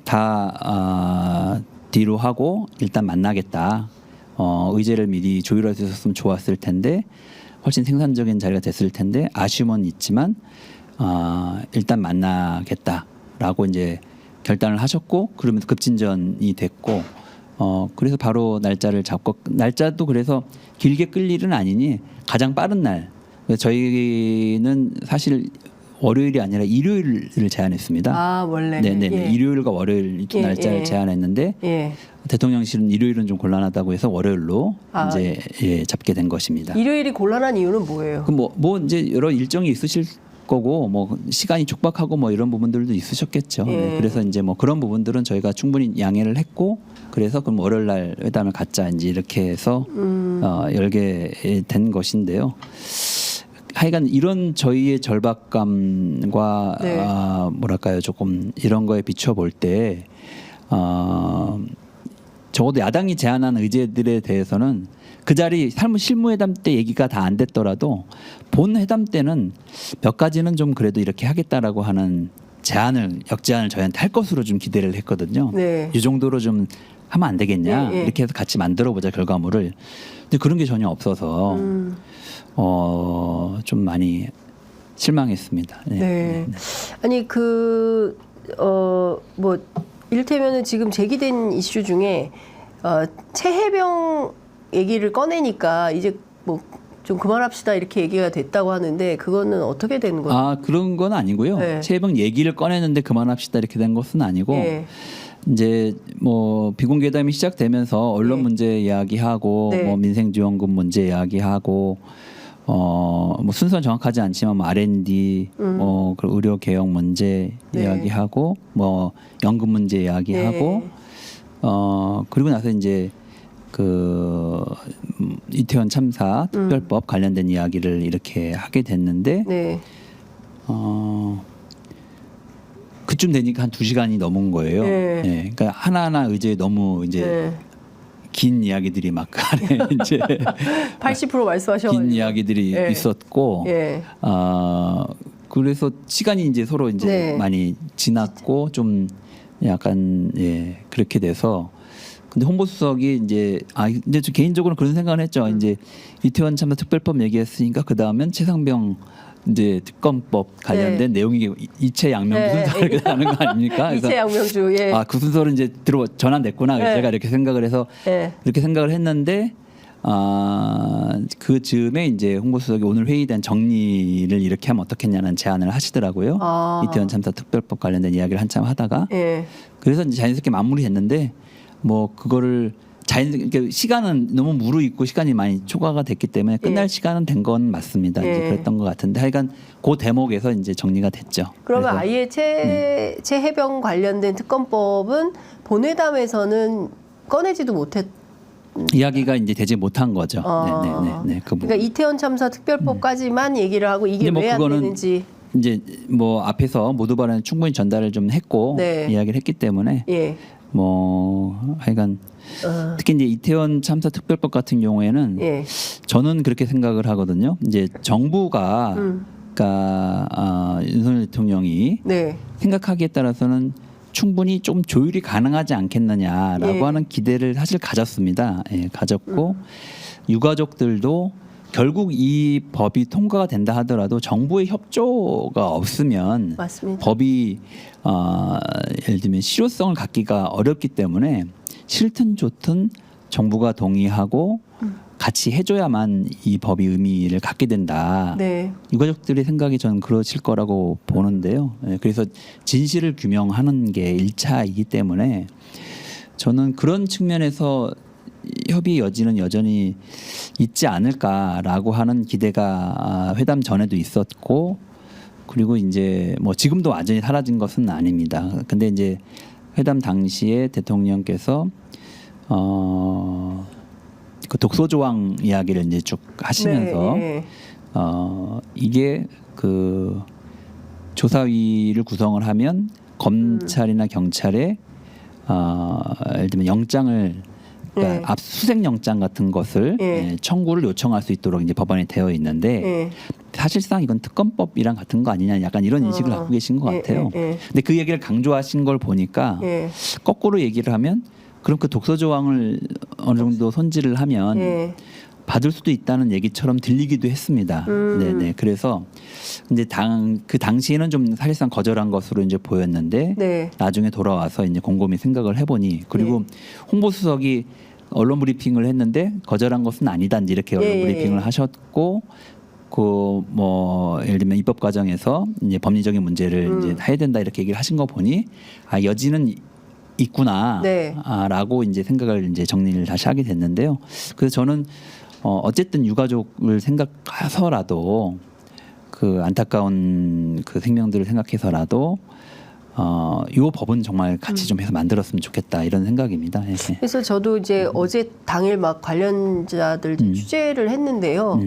다 뒤로 하고 일단 만나겠다. 의제를 미리 조율할 수 있었으면 좋았을 텐데 훨씬 생산적인 자리가 됐을 텐데 아쉬움은 있지만 일단 만나겠다라고 이제 결단을 하셨고 그러면서 급진전이 됐고 그래서 바로 날짜를 잡고 날짜도 그래서 길게 끌 일은 아니니 가장 빠른 날 저희는 사실 월요일이 아니라 일요일을 제안했습니다. 원래. 네네 예. 일요일과 월요일 이 두 예, 날짜를 예. 제안했는데 예. 대통령실은 일요일은 좀 곤란하다고 해서 월요일로 아. 이제 잡게 된 것입니다. 일요일이 곤란한 이유는 뭐예요? 뭐 이제 여러 일정이 있으실 거고 뭐 시간이 촉박하고 뭐 이런 부분들도 있으셨겠죠. 예. 네, 그래서 이제 뭐 그런 부분들은 저희가 충분히 양해를 했고 그래서 그럼 월요일 날 회담을 갖자 이제 이렇게 해서 열게 된 것인데요. 하여간 이런 저희의 절박감과 네. 뭐랄까요 조금 이런 거에 비춰 볼 때 적어도 야당이 제안한 의제들에 대해서는 그 자리 실무회담 때 얘기가 다 안 됐더라도 본 회담 때는 몇 가지는 좀 그래도 이렇게 하겠다라고 하는 역제안을 저희한테 할 것으로 좀 기대를 했거든요. 네. 이 정도로 좀 하면 안 되겠냐 예, 예. 이렇게 해서 같이 만들어보자 결과물을. 근데 그런 게 전혀 없어서 좀 많이 실망했습니다. 네. 네. 아니 뭐 이를테면은 지금 제기된 이슈 중에 최혜병 얘기를 꺼내니까 이제 뭐 좀 그만합시다 이렇게 얘기가 됐다고 하는데 그거는 어떻게 되는 거죠? 그런 건 아니고요. 네. 최혜병 얘기를 꺼내는데 그만합시다 이렇게 된 것은 아니고 예. 이제 뭐 비공개담이 시작되면서 언론 네. 문제 이야기하고 네. 뭐 민생지원금 문제 이야기하고 뭐 순서는 정확하지 않지만 뭐 R&D 뭐 그리고 의료 개혁 문제 네. 이야기하고 뭐 연금 문제 이야기하고 그리고 나서 이제 이태원 참사 특별법 관련된 이야기를 이렇게 하게 됐는데 네. 그쯤 되니까 한 2시간이 넘은 거예요. 네. 네. 그러니까 하나하나 의제 너무 이제 네. 긴 이야기들이 막 안에 이제 80% 말씀하셔가지고. 긴 이야기들이 예. 있었고, 예. 그래서 시간이 이제 서로 이제 네. 많이 지났고 좀 약간 그렇게 돼서. 근데 홍보수석이 이제 근데 저 개인적으로 그런 생각을 했죠. 이제 이태원 참사 특별법 얘기했으니까 그 다음엔 최상병 이제 특검법 관련된 내용이 이체 양명 네. 순서로 이렇게 하는 거 아닙니까? 그래서 이채 양명주. 예. 그 순서를 이제 전환됐구나. 그래서 네. 제가 이렇게 생각을 해서 예. 이렇게 생각을 했는데 그 즈음에 이제 홍보수석이 오늘 회의된 정리를 이렇게 하면 어떻겠냐는 제안을 하시더라고요. 이태원 참사 특별법 관련된 이야기를 한참 하다가 예. 그래서 이제 자연스럽게 마무리했는데 뭐 그거를 그러니까 시간은 너무 무르익고 시간이 많이 초과가 됐기 때문에 끝날 시간은 된 건 맞습니다. 이제 그랬던 것 같은데 하여간 그 대목에서 이제 정리가 됐죠. 그러면 그래서 아예 최혜병 관련된 특검법은 본회담에서는 꺼내지도 못했. 이야기가 이제 되지 못한 거죠. 네. 그 부분. 그러니까 이태원 참사 특별법까지만 얘기를 하고 이게 근데 뭐 왜 안 그거는 되는지. 이제 뭐 앞에서 모두 발언 충분히 전달을 좀 했고 네. 이야기를 했기 때문에 예. 뭐 하여간 특히 이제 이태원 참사 특별법 같은 경우에는 예. 저는 그렇게 생각을 하거든요. 이제 정부가 그러니까 윤석열 대통령이 네. 생각하기에 따라서는 충분히 좀 조율이 가능하지 않겠느냐라고 하는 기대를 사실 가졌습니다. 가졌고 유가족들도 결국 이 법이 통과가 된다 하더라도 정부의 협조가 없으면 맞습니다. 법이 예를 들면 실효성을 갖기가 어렵기 때문에 싫든 좋든 정부가 동의하고 같이 해줘야만 이 법이 의미를 갖게 된다. 네. 유가족들의 생각이 저는 그러실 거라고 보는데요. 예, 그래서 진실을 규명하는 게 1차이기 때문에 저는 그런 측면에서 협의 여지는 여전히 있지 않을까라고 하는 기대가 회담 전에도 있었고, 그리고 이제 뭐 지금도 완전히 사라진 것은 아닙니다. 근데 이제 회담 당시에 대통령께서 그 독소 조항 이야기를 이제 쭉 하시면서 네. 이게 그 조사위를 구성을 하면 검찰이나 경찰에 예를 들면 영장을 그러니까 네. 압수수색 영장 같은 것을 네. 청구를 요청할 수 있도록 이제 법안에 되어 있는데 네. 사실상 이건 특검법이랑 같은 거 아니냐 약간 이런 인식을 갖고 계신 것 같아요. 근데 그 얘기를 강조하신 걸 보니까 거꾸로 얘기를 하면 그럼 그 독소 조항을 어느 정도 손질을 하면 받을 수도 있다는 얘기처럼 들리기도 했습니다. 네네. 그래서 이제 그 당시에는 좀 사실상 거절한 것으로 이제 보였는데 네. 나중에 돌아와서 이제 곰곰이 생각을 해보니 그리고 홍보수석이 언론 브리핑을 했는데 거절한 것은 아니다 이렇게 언론 브리핑을 하셨고 그 뭐 예를 들면 입법 과정에서 이제 법리적인 문제를 이제 해야 된다 이렇게 얘기를 하신 거 보니 아 여지는 있구나 라고 이제 생각을 이제 정리를 다시 하게 됐는데요. 그래서 저는 어쨌든 유가족을 생각해서라도 그 안타까운 그 생명들을 생각해서라도 이 법은 정말 같이 좀 해서 만들었으면 좋겠다 이런 생각입니다. 예. 그래서 저도 이제 어제 당일 막 관련자들 취재를 했는데요.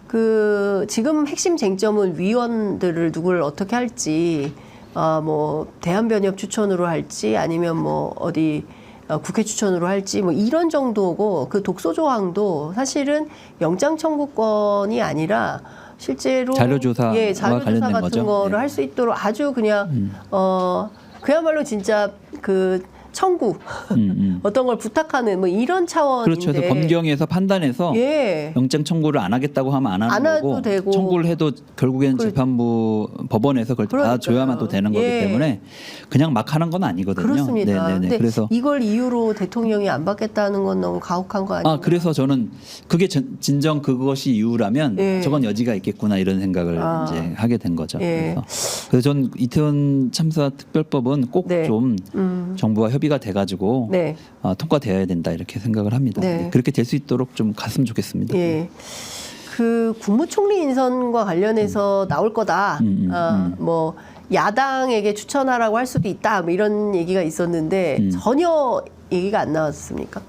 그 지금 핵심 쟁점은 위원들을 누구를 어떻게 할지, 뭐 대한변협 추천으로 할지 아니면 뭐 어디 국회 추천으로 할지 뭐 이런 정도고 그 독소 조항도 사실은 영장 청구권이 아니라 실제로 자료조사와 자료조사 관련된 같은 거죠. 거를 네. 할 수 있도록 아주 그냥 그야말로 진짜 그 청구 어떤 걸 부탁하는 뭐 이런 차원인데 그렇죠. 그래서 검경에서 판단해서 영장 청구를 안 하겠다고 하면 안 하는 안 거고 해도 되고. 청구를 해도 결국에는 그- 재판부 법원에서 그걸 그러니까요. 받아줘야만 또 되는 거기 때문에 그냥 막 하는 건 아니거든요. 그렇습니다. 네네네. 근데 그래서 이걸 이유로 대통령이 안 받겠다는 건 너무 가혹한 거 아니에요? 그래서 저는 그게 진정 그것이 이유라면 저건 여지가 있겠구나 이런 생각을 이제 하게 된 거죠. 그래서 전 이태원 참사 특별법은 꼭 좀 정부와 협의가 돼가지고 통과되어야 된다 이렇게 생각을 합니다. 그렇게 될 수 있도록 좀 갔으면 좋겠습니다. 그 국무총리 인선과 관련해서 나올 거다. 뭐 야당에게 추천하라고 할 수도 있다. 뭐 이런 얘기가 있었는데 전혀 얘기가 안 나왔습니까?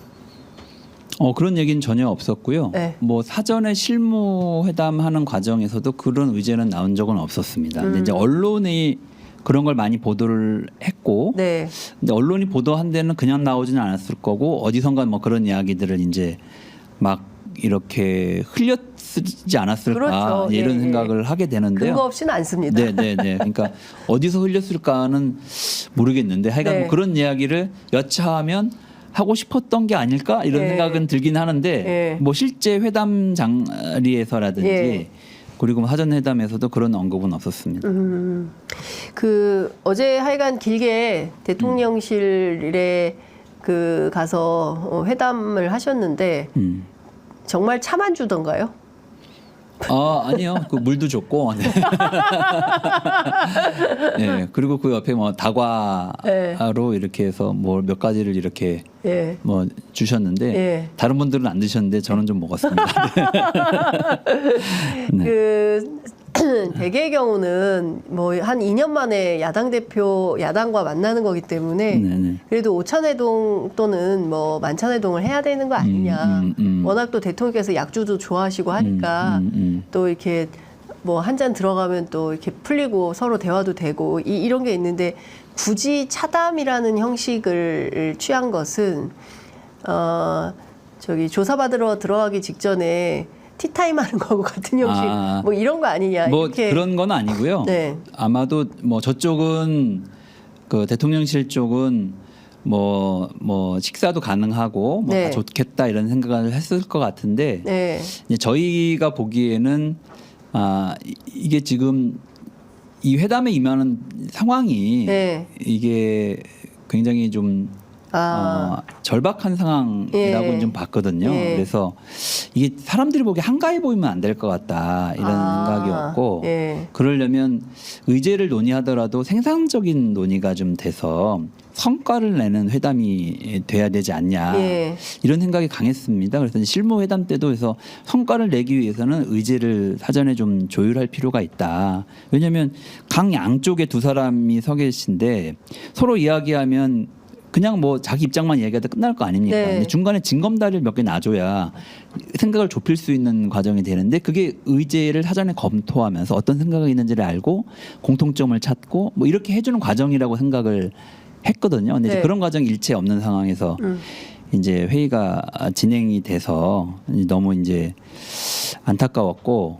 그런 얘기는 전혀 없었고요. 네. 뭐 사전에 실무 회담하는 과정에서도 그런 의제는 나온 적은 없었습니다. 근데 이제 언론이 그런 걸 많이 보도를 했고, 근데 언론이 보도한 데는 그냥 나오지는 않았을 거고 어디선가 뭐 그런 이야기들을 이제 막 이렇게 흘렸지 않았을까 그렇죠. 이런 생각을 하게 되는데요. 근거 없이는 않습니다. 네네네. 그러니까 어디서 흘렸을까는 모르겠는데 하여간 뭐 그런 이야기를 여차하면 하고 싶었던 게 아닐까 이런 생각은 들긴 하는데 뭐 실제 회담 자리에서라든지 그리고 뭐 사전 회담에서도 그런 언급은 없었습니다. 그 어제 하여간 길게 대통령실에 그 가서 회담을 하셨는데 정말 차만 주던가요? 아니요. 그 물도 줬고. 네. 네. 그리고 그 옆에 뭐 다과로 이렇게 해서 뭐 몇 가지를 이렇게 뭐 주셨는데 다른 분들은 안 드셨는데 저는 좀 먹었습니다. 네. 그 대개의 경우는 뭐 한 2년 만에 야당과 만나는 거기 때문에 그래도 오찬회동 또는 뭐 만찬회동을 해야 되는 거 아니냐. 워낙 또 대통령께서 약주도 좋아하시고 하니까 또 이렇게 뭐 한 잔 들어가면 또 이렇게 풀리고 서로 대화도 되고 이런 게 있는데 굳이 차담이라는 형식을 취한 것은 저기 조사받으러 들어가기 직전에 티타임 하는 거하고 같은 형식 뭐 이런 거 아니냐. 뭐 이렇게. 그런 건 아니고요. 아마도 뭐 저쪽은 그 대통령실 쪽은 뭐 식사도 가능하고 뭐 다 좋겠다 이런 생각을 했을 것 같은데 이제 저희가 보기에는 이게 지금 이 회담에 임하는 상황이 이게 굉장히 좀 절박한 상황이라고 예. 좀 봤거든요. 예. 그래서 이게 사람들이 보기에 한가해 보이면 안 될 것 같다 이런 생각이었고 예. 그러려면 의제를 논의하더라도 생산적인 논의가 좀 돼서 성과를 내는 회담이 돼야 되지 않냐 예. 이런 생각이 강했습니다. 그래서 실무 회담 때도 해서 성과를 내기 위해서는 의제를 사전에 좀 조율할 필요가 있다. 왜냐하면 강 양쪽에 두 사람이 서 계신데 서로 이야기하면 그냥 뭐 자기 입장만 이야기하다 끝날 거 아닙니까? 네. 근데 중간에 징검다리를 몇 개 놔줘야 생각을 좁힐 수 있는 과정이 되는데 그게 의제를 사전에 검토하면서 어떤 생각이 있는지를 알고 공통점을 찾고 뭐 이렇게 해주는 과정이라고 생각을 했거든요. 근데 이제 네. 그런 과정이 일체 없는 상황에서 이제 회의가 진행이 돼서 너무 이제 안타까웠고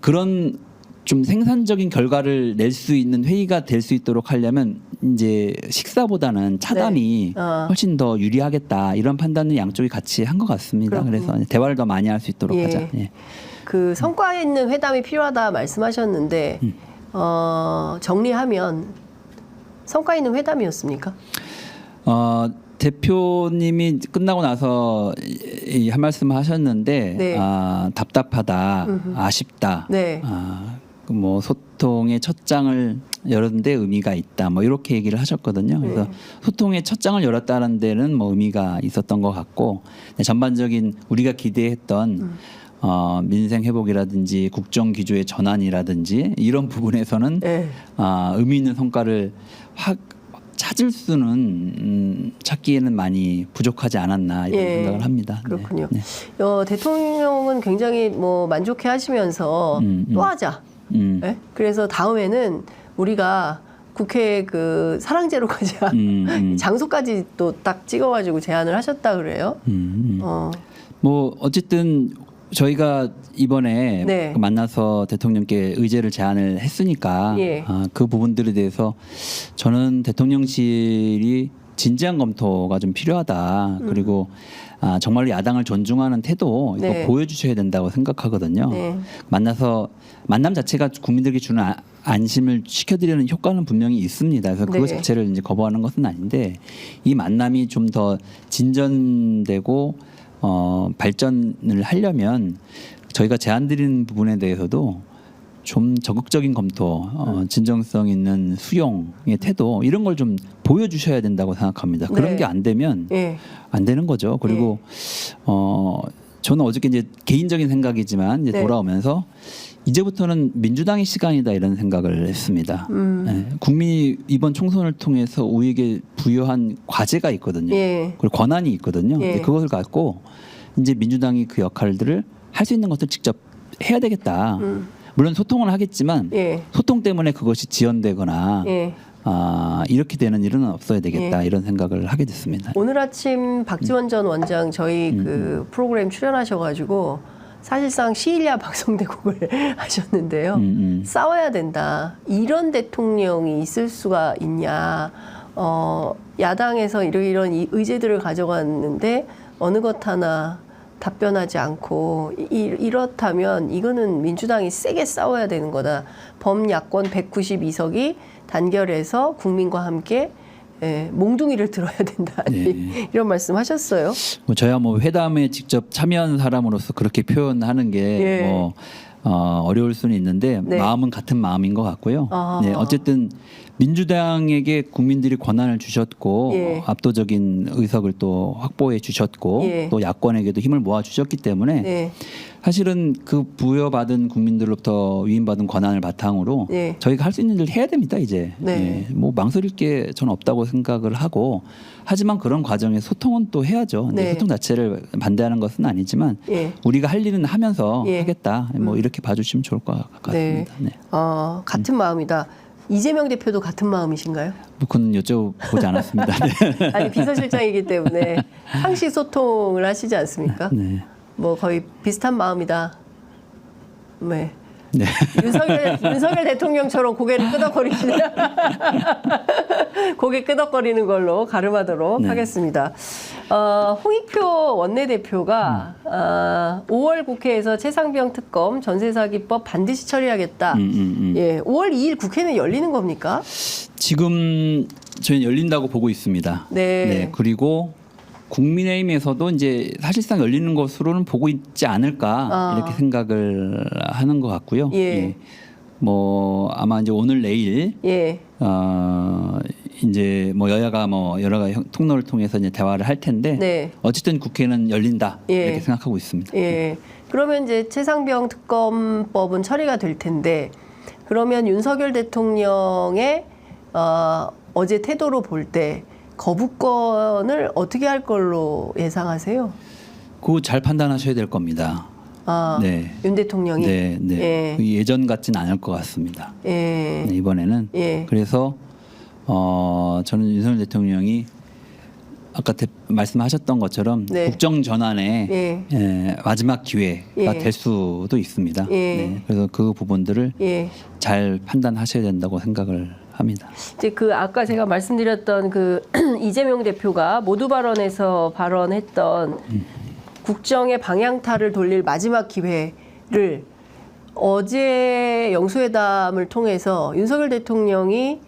그런 좀 생산적인 결과를 낼 수 있는 회의가 될 수 있도록 하려면 이제 식사보다는 차담이 네. 훨씬 더 유리하겠다 이런 판단을 양쪽이 같이 한 것 같습니다. 그렇군요. 그래서 대화를 더 많이 할 수 있도록 예. 하자. 예. 그 성과 있는 회담이 필요하다 말씀하셨는데 정리하면 성과 있는 회담이었습니까? 대표님이 끝나고 나서 한 말씀을 하셨는데 네. 답답하다, 아쉽다. 네. 뭐 소통의 첫 장을 열었는데 의미가 있다. 뭐 이렇게 얘기를 하셨거든요. 그래서 네. 소통의 첫 장을 열었다는 데는 뭐 의미가 있었던 것 같고 전반적인 우리가 기대했던 민생 회복이라든지 국정 기조의 전환이라든지 이런 부분에서는 네. 의미 있는 성과를 확 찾을 수는 찾기에는 많이 부족하지 않았나 이런 예. 생각을 합니다. 그렇군요. 네. 대통령은 굉장히 뭐 만족해 하시면서 또 하자. 네? 그래서 다음에는 우리가 국회 그 사랑제로 가자. 장소까지 또 딱 찍어가지고 제안을 하셨다 그래요. 뭐 어쨌든 저희가 이번에 네. 만나서 대통령께 의제를 제안을 했으니까 예. 그 부분들에 대해서 저는 대통령실이 진지한 검토가 좀 필요하다. 그리고 정말로 야당을 존중하는 태도 이거 네. 보여주셔야 된다고 생각하거든요. 네. 만남 자체가 국민들에게 주는 안심을 시켜드리는 효과는 분명히 있습니다. 그래서 그것 네. 자체를 이제 거부하는 것은 아닌데 이 만남이 좀 더 진전되고 발전을 하려면 저희가 제안드리는 부분에 대해서도 좀 적극적인 검토, 진정성 있는 수용의 태도 이런 걸 좀 보여주셔야 된다고 생각합니다. 그런 네. 게 안 되면 예. 안 되는 거죠. 그리고 저는 어저께 이제 개인적인 생각이지만 이제 네. 돌아오면서 이제부터는 민주당의 시간이다 이런 생각을 했습니다. 네. 국민이 이번 총선을 통해서 우리에게 부여한 과제가 있거든요. 예. 그리고 권한이 있거든요. 예. 근데 그것을 갖고 이제 민주당이 그 역할들을 할 수 있는 것을 직접 해야 되겠다. 물론 소통을 하겠지만 예. 소통 때문에 그것이 지연되거나 예. 이렇게 되는 일은 없어야 되겠다 예. 이런 생각을 하게 됐습니다. 오늘 아침 박지원 전 원장 저희 그 프로그램 출연하셔가지고 사실상 시일야 방송대국을 하셨는데요. 싸워야 된다. 이런 대통령이 있을 수가 있냐. 야당에서 이런 의제들을 가져갔는데 어느 것 하나 답변하지 않고 이렇다면 이거는 민주당이 세게 싸워야 되는 거다. 범야권 192석이 단결해서 국민과 함께 몽둥이를 들어야 된다. 네. 이런 말씀하셨어요. 뭐 저야 뭐 회담에 직접 참여한 사람으로서 그렇게 표현하는 게 예. 뭐 어려울 수는 있는데 네. 마음은 같은 마음인 것 같고요. 아. 네, 어쨌든 민주당에게 국민들이 권한을 주셨고 예. 압도적인 의석을 또 확보해 주셨고 예. 또 야권에게도 힘을 모아 주셨기 때문에 네. 사실은 그 부여받은 국민들로부터 위임받은 권한을 바탕으로 네. 저희가 할 수 있는 일을 해야 됩니다 이제. 네. 뭐 망설일 게 저는 없다고 생각을 하고 하지만 그런 과정에 소통은 또 해야죠. 근데 네. 소통 자체를 반대하는 것은 아니지만 예. 우리가 할 일은 하면서 예. 하겠다. 뭐 이렇게 봐주시면 좋을 것 같습니다. 네. 같은 마음이다. 이재명 대표도 같은 마음이신가요? 뭐 그건 여쭤보지 않았습니다. 네. 아니 비서실장이기 때문에 상시 소통을 하시지 않습니까? 네. 뭐 거의 비슷한 마음이다. 네. 네. 윤석열 대통령처럼 고개를 끄덕거리시네요. 고개 끄덕거리는 걸로 가름하도록 네. 하겠습니다. 홍익표 원내대표가 5월 국회에서 최상병 특검 전세사기법 반드시 처리하겠다. 예, 5월 2일 국회는 열리는 겁니까? 지금 저희는 열린다고 보고 있습니다. 네. 그리고 국민의힘에서도 이제 사실상 열리는 것으로는 보고 있지 않을까 이렇게 생각을 하는 것 같고요. 예. 뭐 아마 이제 오늘 내일 예. 이제 뭐 여야가 뭐 여러 가지 통로를 통해서 이제 대화를 할 텐데 네. 어쨌든 국회는 열린다 예. 이렇게 생각하고 있습니다. 예. 그러면 이제 최상병 특검법은 처리가 될 텐데 그러면 윤석열 대통령의 어제 태도로 볼 때 거부권을 어떻게 할 걸로 예상하세요? 그거 잘 판단하셔야 될 겁니다. 네. 윤 대통령이. 네, 네. 예. 예전 같진 않을 것 같습니다. 예. 네, 이번에는 예. 그래서 저는 윤석열 대통령이 아까 말씀하셨던 것처럼 네. 국정 전환의 예. 마지막 기회가 예. 될 수도 있습니다. 예. 네, 그래서 그 부분들을 예. 잘 판단하셔야 된다고 생각을 합니다. 이제 그 아까 제가 말씀드렸던 그 이재명 대표가 모두 발언에서 발언했던 국정의 방향타를 돌릴 마지막 기회를 어제 영수회담을 통해서 윤석열 대통령이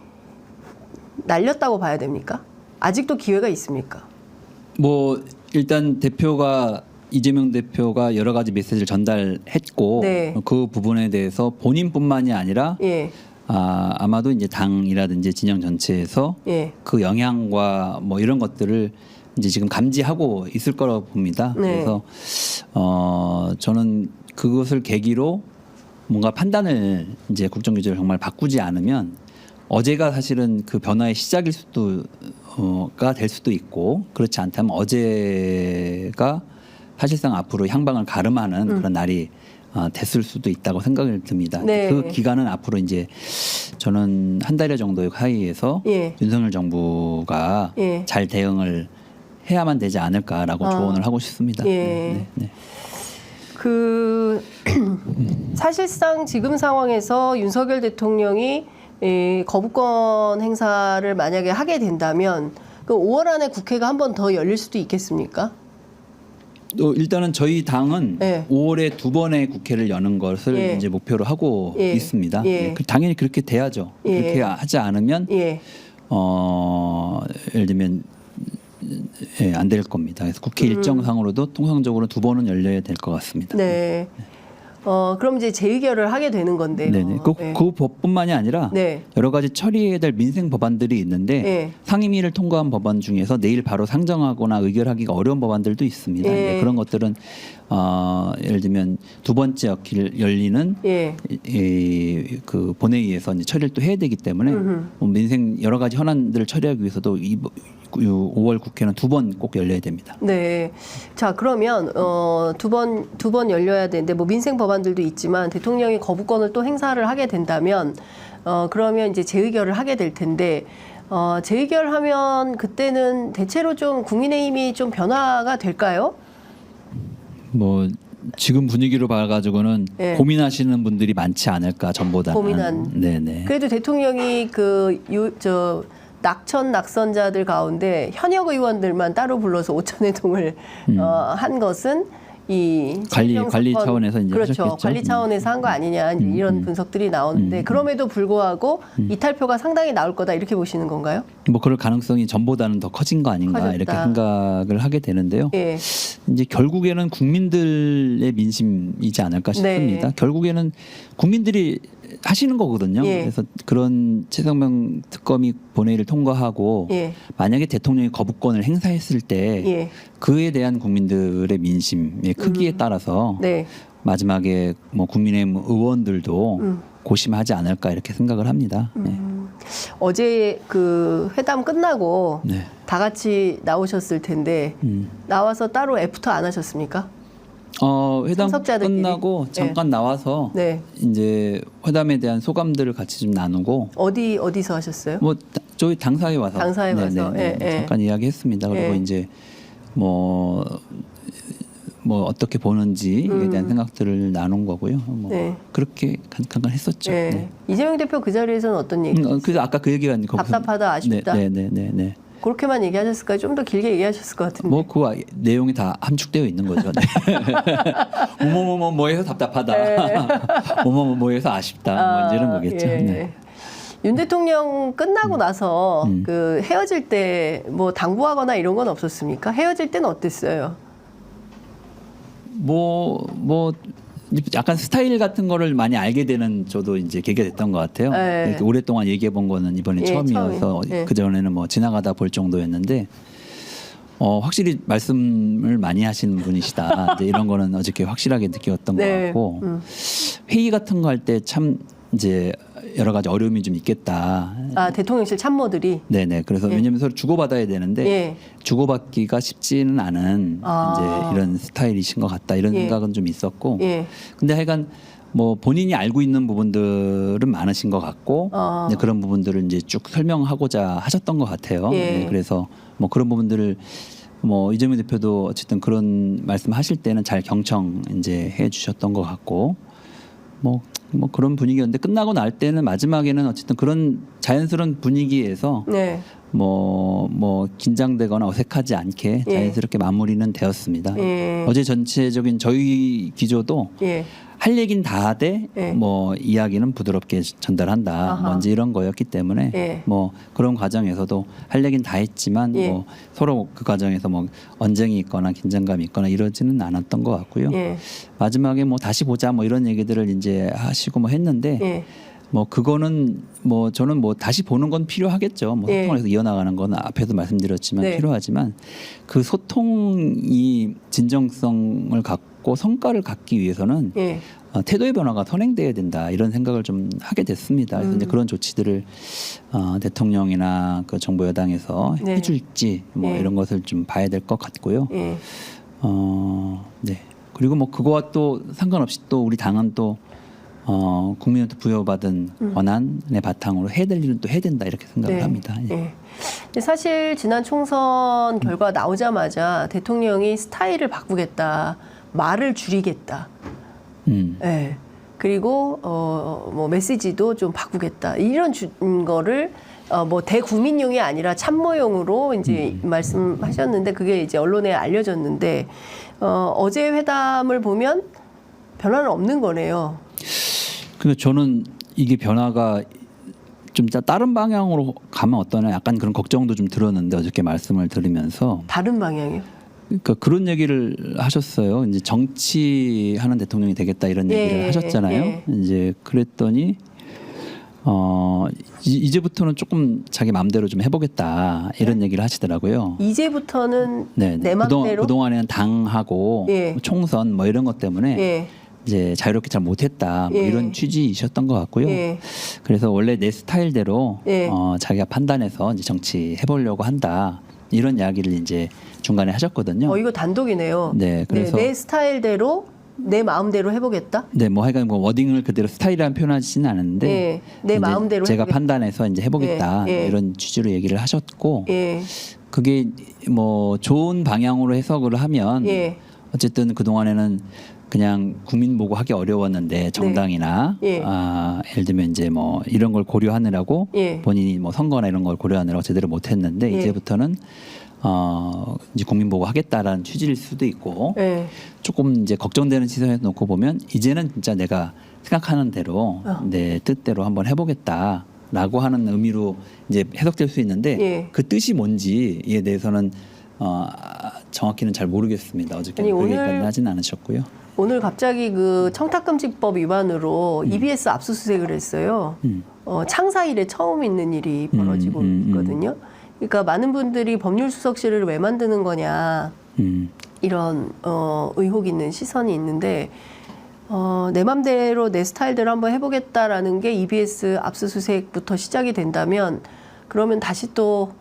날렸다고 봐야 됩니까? 아직도 기회가 있습니까? 뭐 일단 이재명 대표가 여러 가지 메시지를 전달했고 네. 그 부분에 대해서 본인뿐만이 아니라 예. 아마도 이제 당이라든지 진영 전체에서 예. 그 영향과 뭐 이런 것들을 이제 지금 감지하고 있을 거라고 봅니다. 네. 그래서 저는 그것을 계기로 뭔가 판단을 이제 국정규제를 정말 바꾸지 않으면 어제가 사실은 그 변화의 시작일 수도가 될 수도 있고 그렇지 않다면 어제가 사실상 앞으로 향방을 가름하는 그런 날이 됐을 수도 있다고 생각이 듭니다. 네. 그 기간은 앞으로 이제 저는 한 달여 정도의 사이에서 예. 윤석열 정부가 예. 잘 대응을 해야만 되지 않을까라고 조언을 하고 싶습니다. 예. 네, 네. 그 사실상 지금 상황에서 윤석열 대통령이 거부권 행사를 만약에 하게 된다면 그 5월 안에 국회가 한 번 더 열릴 수도 있겠습니까? 일단은 저희 당은 예. 5월에 2번의 국회를 여는 것을 예. 이제 목표로 하고 예. 있습니다. 예. 네, 당연히 그렇게 돼야죠. 예. 그렇게 하지 않으면 예. 예를 들면 안 될 겁니다. 그래서 국회 일정상으로도 통상적으로 2번은 열려야 될 것 같습니다. 네. 그럼 이제 재의결을 하게 되는 건데요. 네네. 그 법뿐만이 아니라 네. 여러 가지 처리해야 될 민생 법안들이 있는데 네. 상임위를 통과한 법안 중에서 내일 바로 상정하거나 의결하기가 어려운 법안들도 있습니다. 네. 네, 그런 것들은 예를 들면 두 번째 열리는 예. 그 본회의에서 이제 처리를 또 해야 되기 때문에 뭐 민생 여러 가지 현안들을 처리하기 위해서도 5월 국회는 2번 꼭 열려야 됩니다. 네. 자, 그러면 두 번 열려야 되는데 뭐 민생 법안들도 있지만 대통령이 거부권을 또 행사를 하게 된다면 그러면 이제 재의결을 하게 될 텐데 재의결하면 그때는 대체로 좀 국민의힘이 좀 변화가 될까요? 뭐 지금 분위기로 봐가지고는 네. 고민하시는 분들이 많지 않을까 전보다는. 네네. 그래도 대통령이 낙선자들 가운데 현역 의원들만 따로 불러서 오천회동을 한 것은 이 관리 차원에서 이제 그렇죠. 하셨겠죠. 관리 차원에서 한 거 아니냐 이제 이런 분석들이 나오는데 그럼에도 불구하고 이탈표가 상당히 나올 거다 이렇게 보시는 건가요? 뭐 그럴 가능성이 전보다는 더 커진 거 아닌가 커졌다. 이렇게 생각을 하게 되는데요. 예. 이제 결국에는 국민들의 민심이지 않을까 싶습니다. 네. 결국에는 국민들이 하시는 거거든요. 예. 그래서 그런 최상병 특검이 본회의를 통과하고 예. 만약에 대통령이 거부권을 행사했을 때 예. 그에 대한 국민들의 민심의 크기에 따라서 네. 마지막에 뭐 국민의힘 의원들도 고심하지 않을까 이렇게 생각을 합니다. 네. 어제 그 회담 끝나고 네. 다 같이 나오셨을 텐데 나와서 따로 애프터 안 하셨습니까? 회담 참석자들끼리. 끝나고 잠깐 나와서 네. 이제 회담에 대한 소감들을 같이 좀 나누고 어디서 하셨어요? 뭐 저희 당사에 와서 당사에 와서. 네네네. 예, 예. 잠깐 이야기했습니다. 그리고 예. 이제 뭐 어떻게 보는지에 대한 생각들을 나눈 거고요. 뭐 네. 그렇게 잠깐 했었죠. 네. 네. 이재명 대표 그 자리에서는 어떤 얘기? 그래서 아까 그 얘기가 답답하다, 아쉽다. 네네네. 그렇게만 얘기하셨을까요? 좀 더 길게 얘기하셨을 것 같은데. 뭐 그 내용이 다 함축되어 있는 거죠. 네. 뭐해서 답답하다. 네. 뭐해서 아쉽다. 뭐 이런 거겠죠. 예. 네. 윤 대통령 끝나고 나서 그 헤어질 때 뭐 당부하거나 이런 건 없었습니까? 헤어질 때는 어땠어요? 뭐 약간 스타일 같은 거를 많이 알게 되는 저도 이제 계기가 됐던 것 같아요. 네. 이렇게 오랫동안 얘기해 본 거는 이번에 예, 처음이어서 처음이에요. 예. 그 전에는 뭐 지나가다 볼 정도였는데 확실히 말씀을 많이 하시는 분이시다. 이제 이런 거는 어저께 확실하게 느꼈던 네. 것 같고 회의 같은 거 할 때 참 이제 여러 가지 어려움이 좀 있겠다. 아, 대통령실 참모들이. 네네. 그래서 왜냐면 서로 주고받아야 되는데 예. 주고받기가 쉽지는 않은 아. 이제 이런 스타일이신 것 같다 이런 예. 생각은 좀 있었고. 예. 근데 하여간 뭐 본인이 알고 있는 부분들은 많으신 것 같고 아. 네, 그런 부분들을 이제 쭉 설명하고자 하셨던 것 같아요. 예. 네, 그래서 뭐 그런 부분들을 뭐 이재명 대표도 어쨌든 그런 말씀하실 때는 잘 경청 이제 해주셨던 것 같고 뭐 그런 분위기였는데 끝나고 날 때는 마지막에는 어쨌든 그런 자연스러운 분위기에서 네. 뭐 긴장되거나 어색하지 않게 예. 자연스럽게 마무리는 되었습니다. 예. 어제 전체적인 저희 기조도 예. 할 얘기는 다 하되 예. 뭐 이야기는 부드럽게 전달한다. 아하. 뭐 이제 이런 거였기 때문에 예. 뭐 그런 과정에서도 할 얘기는 다 했지만 예. 뭐 서로 그 과정에서 뭐 언쟁이 있거나 긴장감이 있거나 이러지는 않았던 것 같고요. 예. 마지막에 뭐 다시 보자 뭐 이런 얘기들을 이제 하시고 뭐 했는데 예. 뭐 그거는 뭐 저는 뭐 다시 보는 건 필요하겠죠. 뭐 예. 소통을 해서 이어나가는 건 앞에도 말씀드렸지만 네. 필요하지만 그 소통이 진정성을 갖고 성과를 갖기 위해서는 예. 태도의 변화가 선행돼야 된다 이런 생각을 좀 하게 됐습니다. 그래서 이제 그런 조치들을 대통령이나 그 정부 여당에서 네. 해줄지 뭐 예. 이런 것을 좀 봐야 될 것 같고요. 예. 네. 그리고 뭐 그거와 또 상관없이 또 우리 당은 또 국민한테 부여받은 권한의 바탕으로 해야 될 일은 또 해야 된다 이렇게 생각을 합니다. 예. 예. 근데 사실 지난 총선 결과 나오자마자 대통령이 스타일을 바꾸겠다, 말을 줄이겠다, 예. 그리고 뭐 메시지도 좀 바꾸겠다 이런 거를 뭐 대국민용이 아니라 참모용으로 이제 말씀하셨는데 그게 이제 언론에 알려졌는데 어제 회담을 보면 변화는 없는 거네요. 그래서 저는 이게 변화가 좀 다른 방향으로 가면 어떠냐 약간 그런 걱정도 좀 들었는데 어저께 말씀을 들으면서 다른 방향이요? 그러니까 그런 얘기를 하셨어요. 이제 정치하는 대통령이 되겠다 이런 얘기를 예, 하셨잖아요. 예. 이제 그랬더니 이제부터는 조금 자기 마음대로 좀 해보겠다 이런 얘기를 하시더라고요. 이제부터는 네, 내 맘대로. 그동안에는 당하고 예. 총선 뭐 이런 것 때문에 예. 이제 자유롭게 잘 못했다 뭐 예. 이런 취지이셨던 것 같고요. 예. 그래서 원래 내 스타일대로 예. 자기가 판단해서 이제 정치 해보려고 한다 이런 이야기를 이제 중간에 하셨거든요. 이거 단독이네요. 네, 그래서 내 스타일대로 내 마음대로 해보겠다. 네, 뭐 하여간 뭐 워딩을 그대로 스타일이라는 표현하지는 않았는데 예. 내 이제 마음대로 제가 해보겠다. 판단해서 이제 해보겠다 예, 예. 이런 취지로 얘기를 하셨고 예. 그게 뭐 좋은 방향으로 해석을 하면 예. 어쨌든 그 동안에는 그냥 국민 보고 하기 어려웠는데 정당이나 예. 예를 들면 이제 뭐 이런 걸 고려하느라고 예. 본인이 뭐 선거나 이런 걸 고려하느라고 제대로 못했는데 예. 이제부터는 이제 국민 보고 하겠다라는 취지일 수도 있고 예. 조금 이제 걱정되는 시선에서 놓고 보면 이제는 진짜 내가 생각하는 대로 내 뜻대로 한번 해보겠다라고 하는 의미로 이제 해석될 수 있는데 예. 그 뜻이 뭔지에 대해서는 정확히는 잘 모르겠습니다. 어저께 아니, 그렇게까지 오늘 하진 않으셨고요. 오늘 갑자기 그 청탁금지법 위반으로 EBS 압수수색을 했어요. 창사 이래 처음 있는 일이 벌어지고 있거든요. 그러니까 많은 분들이 법률수석실을 왜 만드는 거냐 이런 의혹 있는 시선이 있는데 내 맘대로 내 스타일대로 한번 해보겠다라는 게 EBS 압수수색부터 시작이 된다면 그러면 다시 또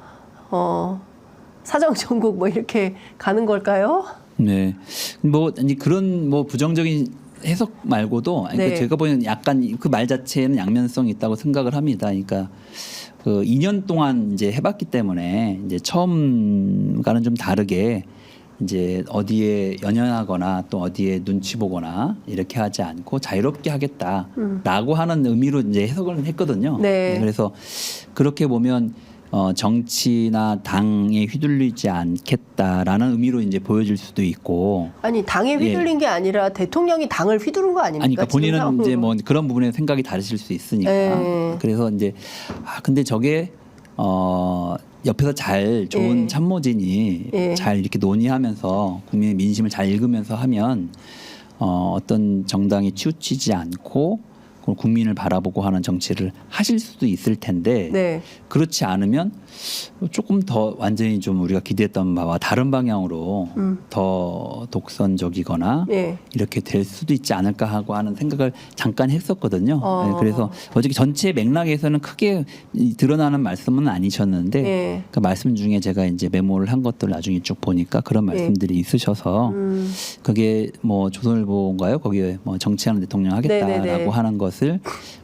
사정정국 뭐 이렇게 가는 걸까요? 네, 뭐 아니 그런 뭐 부정적인 해석 말고도 네. 그 제가 보기에는 약간 그 말 자체에는 양면성이 있다고 생각을 합니다. 그러니까 그 2년 동안 이제 해봤기 때문에 이제 처음과는 좀 다르게 이제 어디에 연연하거나 또 어디에 눈치 보거나 이렇게 하지 않고 자유롭게 하겠다라고 하는 의미로 이제 해석을 했거든요. 네. 그래서 그렇게 보면 정치나 당에 휘둘리지 않겠다라는 의미로 이제 보여질 수도 있고. 아니 당에 휘둘린 게 아니라 대통령이 당을 휘두른 거 아닙니까? 아니, 그러니까 본인은 지금 이제 상황으로. 뭐 그런 부분에 생각이 다르실 수 있으니까. 예. 그래서 이제 근데 저게 옆에서 잘 좋은 예. 참모진이 예. 잘 이렇게 논의하면서 국민의 민심을 잘 읽으면서 하면 어떤 정당이 치우치지 않고 국민을 바라보고 하는 정치를 하실 수도 있을 텐데 네. 그렇지 않으면 조금 더 완전히 좀 우리가 기대했던 바와 다른 방향으로 더 독선적이거나 예. 이렇게 될 수도 있지 않을까 하고 하는 생각을 잠깐 했었거든요. 어. 네, 그래서 어저께 전체 맥락에서는 크게 드러나는 말씀은 아니셨는데 예. 그 말씀 중에 제가 이제 메모를 한 것들 나중에 쭉 보니까 그런 말씀들이 있으셔서 그게 뭐 조선일보인가요? 거기에 뭐 정치하는 대통령 하겠다라고 네네네. 하는 것을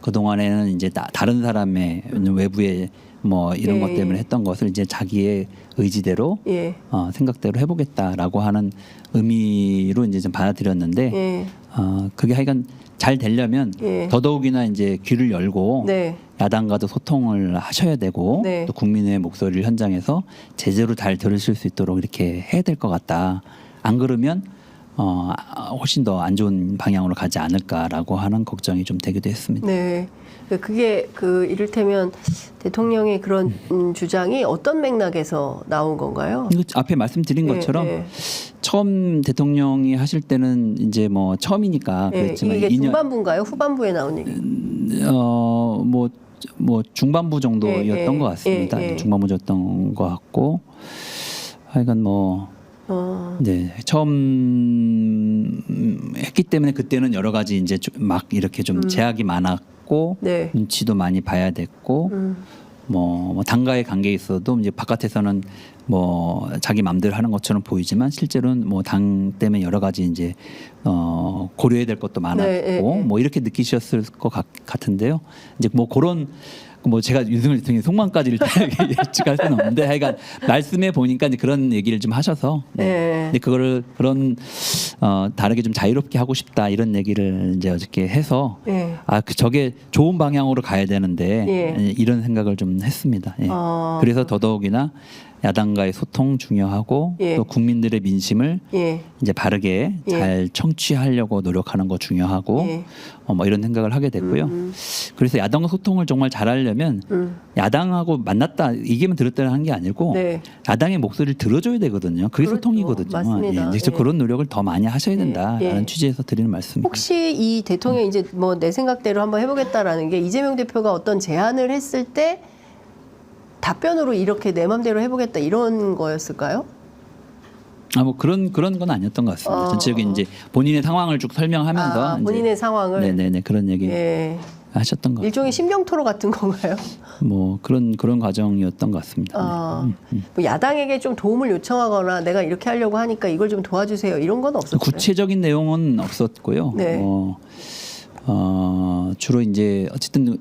그 동안에는 이제 다른 사람의 외부의 뭐 이런 예, 것 때문에 예. 했던 것을 이제 자기의 의지대로 예. 생각대로 해보겠다라고 하는 의미로 이제 좀 받아들였는데 예. 그게 하여간 잘 되려면 예. 더더욱이나 이제 귀를 열고 네. 야당과도 소통을 하셔야 되고 네. 또 국민의 목소리를 현장에서 제대로 잘 들으실 수 있도록 이렇게 해야 될 것 같다. 안 그러면 훨씬 더 안 좋은 방향으로 가지 않을까라고 하는 걱정이 좀 되기도 했습니다. 네. 그게 이를테면 대통령의 그런 주장이 어떤 맥락에서 나온 건가요? 이거 앞에 말씀드린 예, 것처럼 예. 처음 대통령이 하실 때는 이제 뭐 처음이니까 예, 그랬지만 이게 2년 중반부인가요? 후반부에 나온 얘기? 뭐 중반부 정도였던 예, 예, 것 같습니다. 예, 예. 중반부였던 것 같고 하여간 뭐 네, 처음 했기 때문에 그때는 여러 가지 이제 막 이렇게 좀 제약이 많았고 네. 눈치도 많이 봐야 됐고 뭐 당과의 관계에 있어도 이제 바깥에서는 뭐 자기 마음대로 하는 것처럼 보이지만 실제로는 뭐 당 때문에 여러 가지 이제 고려해야 될 것도 많았고 네, 네. 뭐 이렇게 느끼셨을 것 같은데요. 이제 뭐 그런 뭐 제가 윤석열 대통령의 속마음까지 예측할 수는 없는데 하여간 말씀해 보니까 이제 그런 얘기를 좀 하셔서 네. 근데 그거를 그런 다르게 좀 자유롭게 하고 싶다 이런 얘기를 이제 어저께 해서 예. 저게 좋은 방향으로 가야 되는데 예. 이런 생각을 좀 했습니다. 예. 아. 그래서 더더욱이나 야당과의 소통 중요하고 예. 또 국민들의 민심을 예. 이제 바르게 예. 잘 청취하려고 노력하는 거 중요하고 예. 뭐 이런 생각을 하게 됐고요. 그래서 야당과 소통을 정말 잘하려면 야당하고 만났다 얘기만 들었다 하는 게 아니고 네. 야당의 목소리를 들어줘야 되거든요. 그게 그렇죠. 소통이거든요. 맞습니다. 예. 그래서 예. 그런 노력을 더 많이 하셔야 된다라는 예. 취지에서 드리는 말씀입니다. 혹시 이 대통령이 이제 뭐 내 생각대로 한번 해보겠다라는 게 이재명 대표가 어떤 제안을 했을 때 답변으로 이렇게 내 맘대로 해보겠다 이런 거였을까요? 뭐 그런 건 아니었던 것 같습니다. 전체적인 이제 본인의 상황을 쭉 설명하면서 이제 본인의 상황을 네네네 그런 얘기 예. 하셨던 것 같아요. 일종의 심경 토로 같은 건가요? 뭐 그런 과정이었던 것 같습니다. 뭐 야당에게 좀 도움을 요청하거나 내가 이렇게 하려고 하니까 이걸 좀 도와주세요 이런 건 없었어요. 구체적인 내용은 없었고요. 네. 주로 이제 어쨌든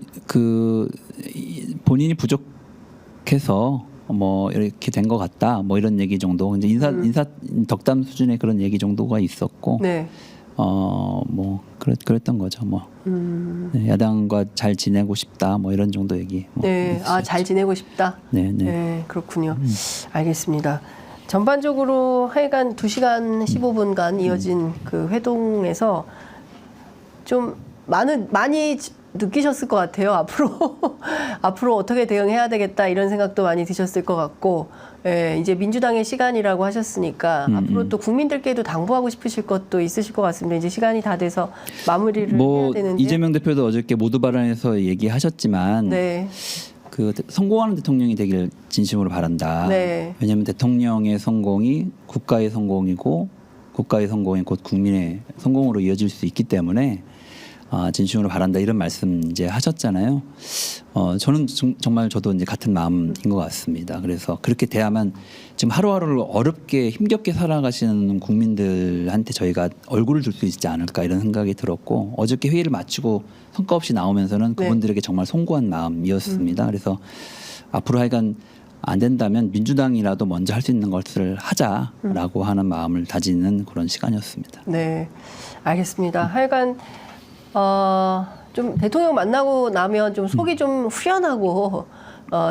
본인이 부족해서 뭐 이렇게 된 것 같다. 뭐 이런 얘기 정도. 이제 인사 덕담 수준의 그런 얘기 정도가 있었고. 네. 뭐 그랬던 거죠. 뭐 네, 야당과 잘 지내고 싶다. 뭐 이런 정도 얘기. 뭐 네. 잘 지내고 싶다. 네. 네, 그렇군요. 알겠습니다. 전반적으로 하여간 2시간 15분간 이어진 그 회동에서 좀 많이 느끼셨을 것 같아요. 앞으로 어떻게 대응해야 되겠다 이런 생각도 많이 드셨을 것 같고, 예, 이제 민주당의 시간이라고 하셨으니까 앞으로 또 국민들께도 당부하고 싶으실 것도 있으실 것 같습니다. 이제 시간이 다 돼서 마무리를 해야 되는데. 이재명 대표도 어저께 모두 발언에서 얘기하셨지만 네. 그 성공하는 대통령이 되길 진심으로 바란다. 네. 왜냐하면 대통령의 성공이 국가의 성공이고 국가의 성공이 곧 국민의 성공으로 이어질 수 있기 때문에 진심으로 바란다 이런 말씀 이제 하셨잖아요. 저는 정말 저도 이제 같은 마음인 것 같습니다. 그래서 그렇게 돼야만 지금 하루하루를 어렵게 힘겹게 살아가시는 국민들한테 저희가 얼굴을 줄 수 있지 않을까 이런 생각이 들었고 어저께 회의를 마치고 성과 없이 나오면서는 그분들에게 정말 송구한 마음이었습니다. 그래서 앞으로 하여간 안 된다면 민주당이라도 먼저 할 수 있는 것을 하자라고 하는 마음을 다지는 그런 시간이었습니다. 네, 알겠습니다. 하여간 좀 대통령 만나고 나면 좀 속이 좀 후련하고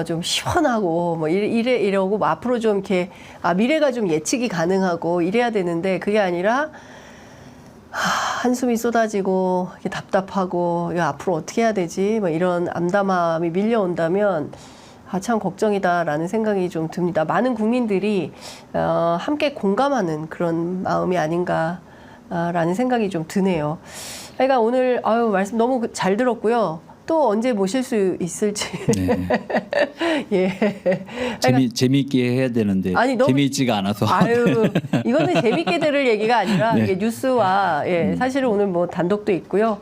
좀 시원하고 뭐 이러고 뭐 앞으로 좀 이렇게 미래가 좀 예측이 가능하고 이래야 되는데 그게 아니라 한숨이 쏟아지고 답답하고 야, 앞으로 어떻게 해야 되지? 뭐 이런 암담함이 밀려온다면 참 걱정이다라는 생각이 좀 듭니다. 많은 국민들이 함께 공감하는 그런 마음이 아닌가라는 생각이 좀 드네요. 그러니까 오늘 말씀 너무 잘 들었고요. 또 언제 모실 수 있을지. 네. 예. 재미있게 해야 되는데 아니, 너무- 재미있지가 않아서. 이거는 재밌게 들을 얘기가 아니라 네. 이게 뉴스와 사실은 오늘 뭐 단독도 있고요.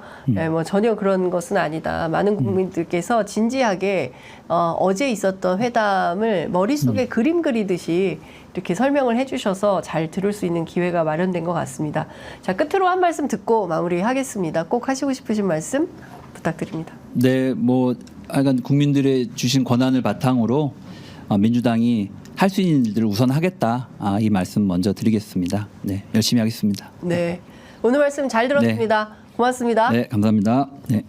뭐 전혀 그런 것은 아니다. 많은 국민들께서 진지하게 어제 있었던 회담을 머릿속에 그림 그리듯이 이렇게 설명을 해주셔서 잘 들을 수 있는 기회가 마련된 것 같습니다. 자, 끝으로 한 말씀 듣고 마무리하겠습니다. 꼭 하시고 싶으신 말씀 부탁드립니다. 네, 뭐 하여간 국민들의 주신 권한을 바탕으로 민주당이 할 수 있는 일들을 우선 하겠다. 이 말씀 먼저 드리겠습니다. 네, 열심히 하겠습니다. 네, 오늘 말씀 잘 들었습니다. 고맙습니다. 네, 감사합니다. 네.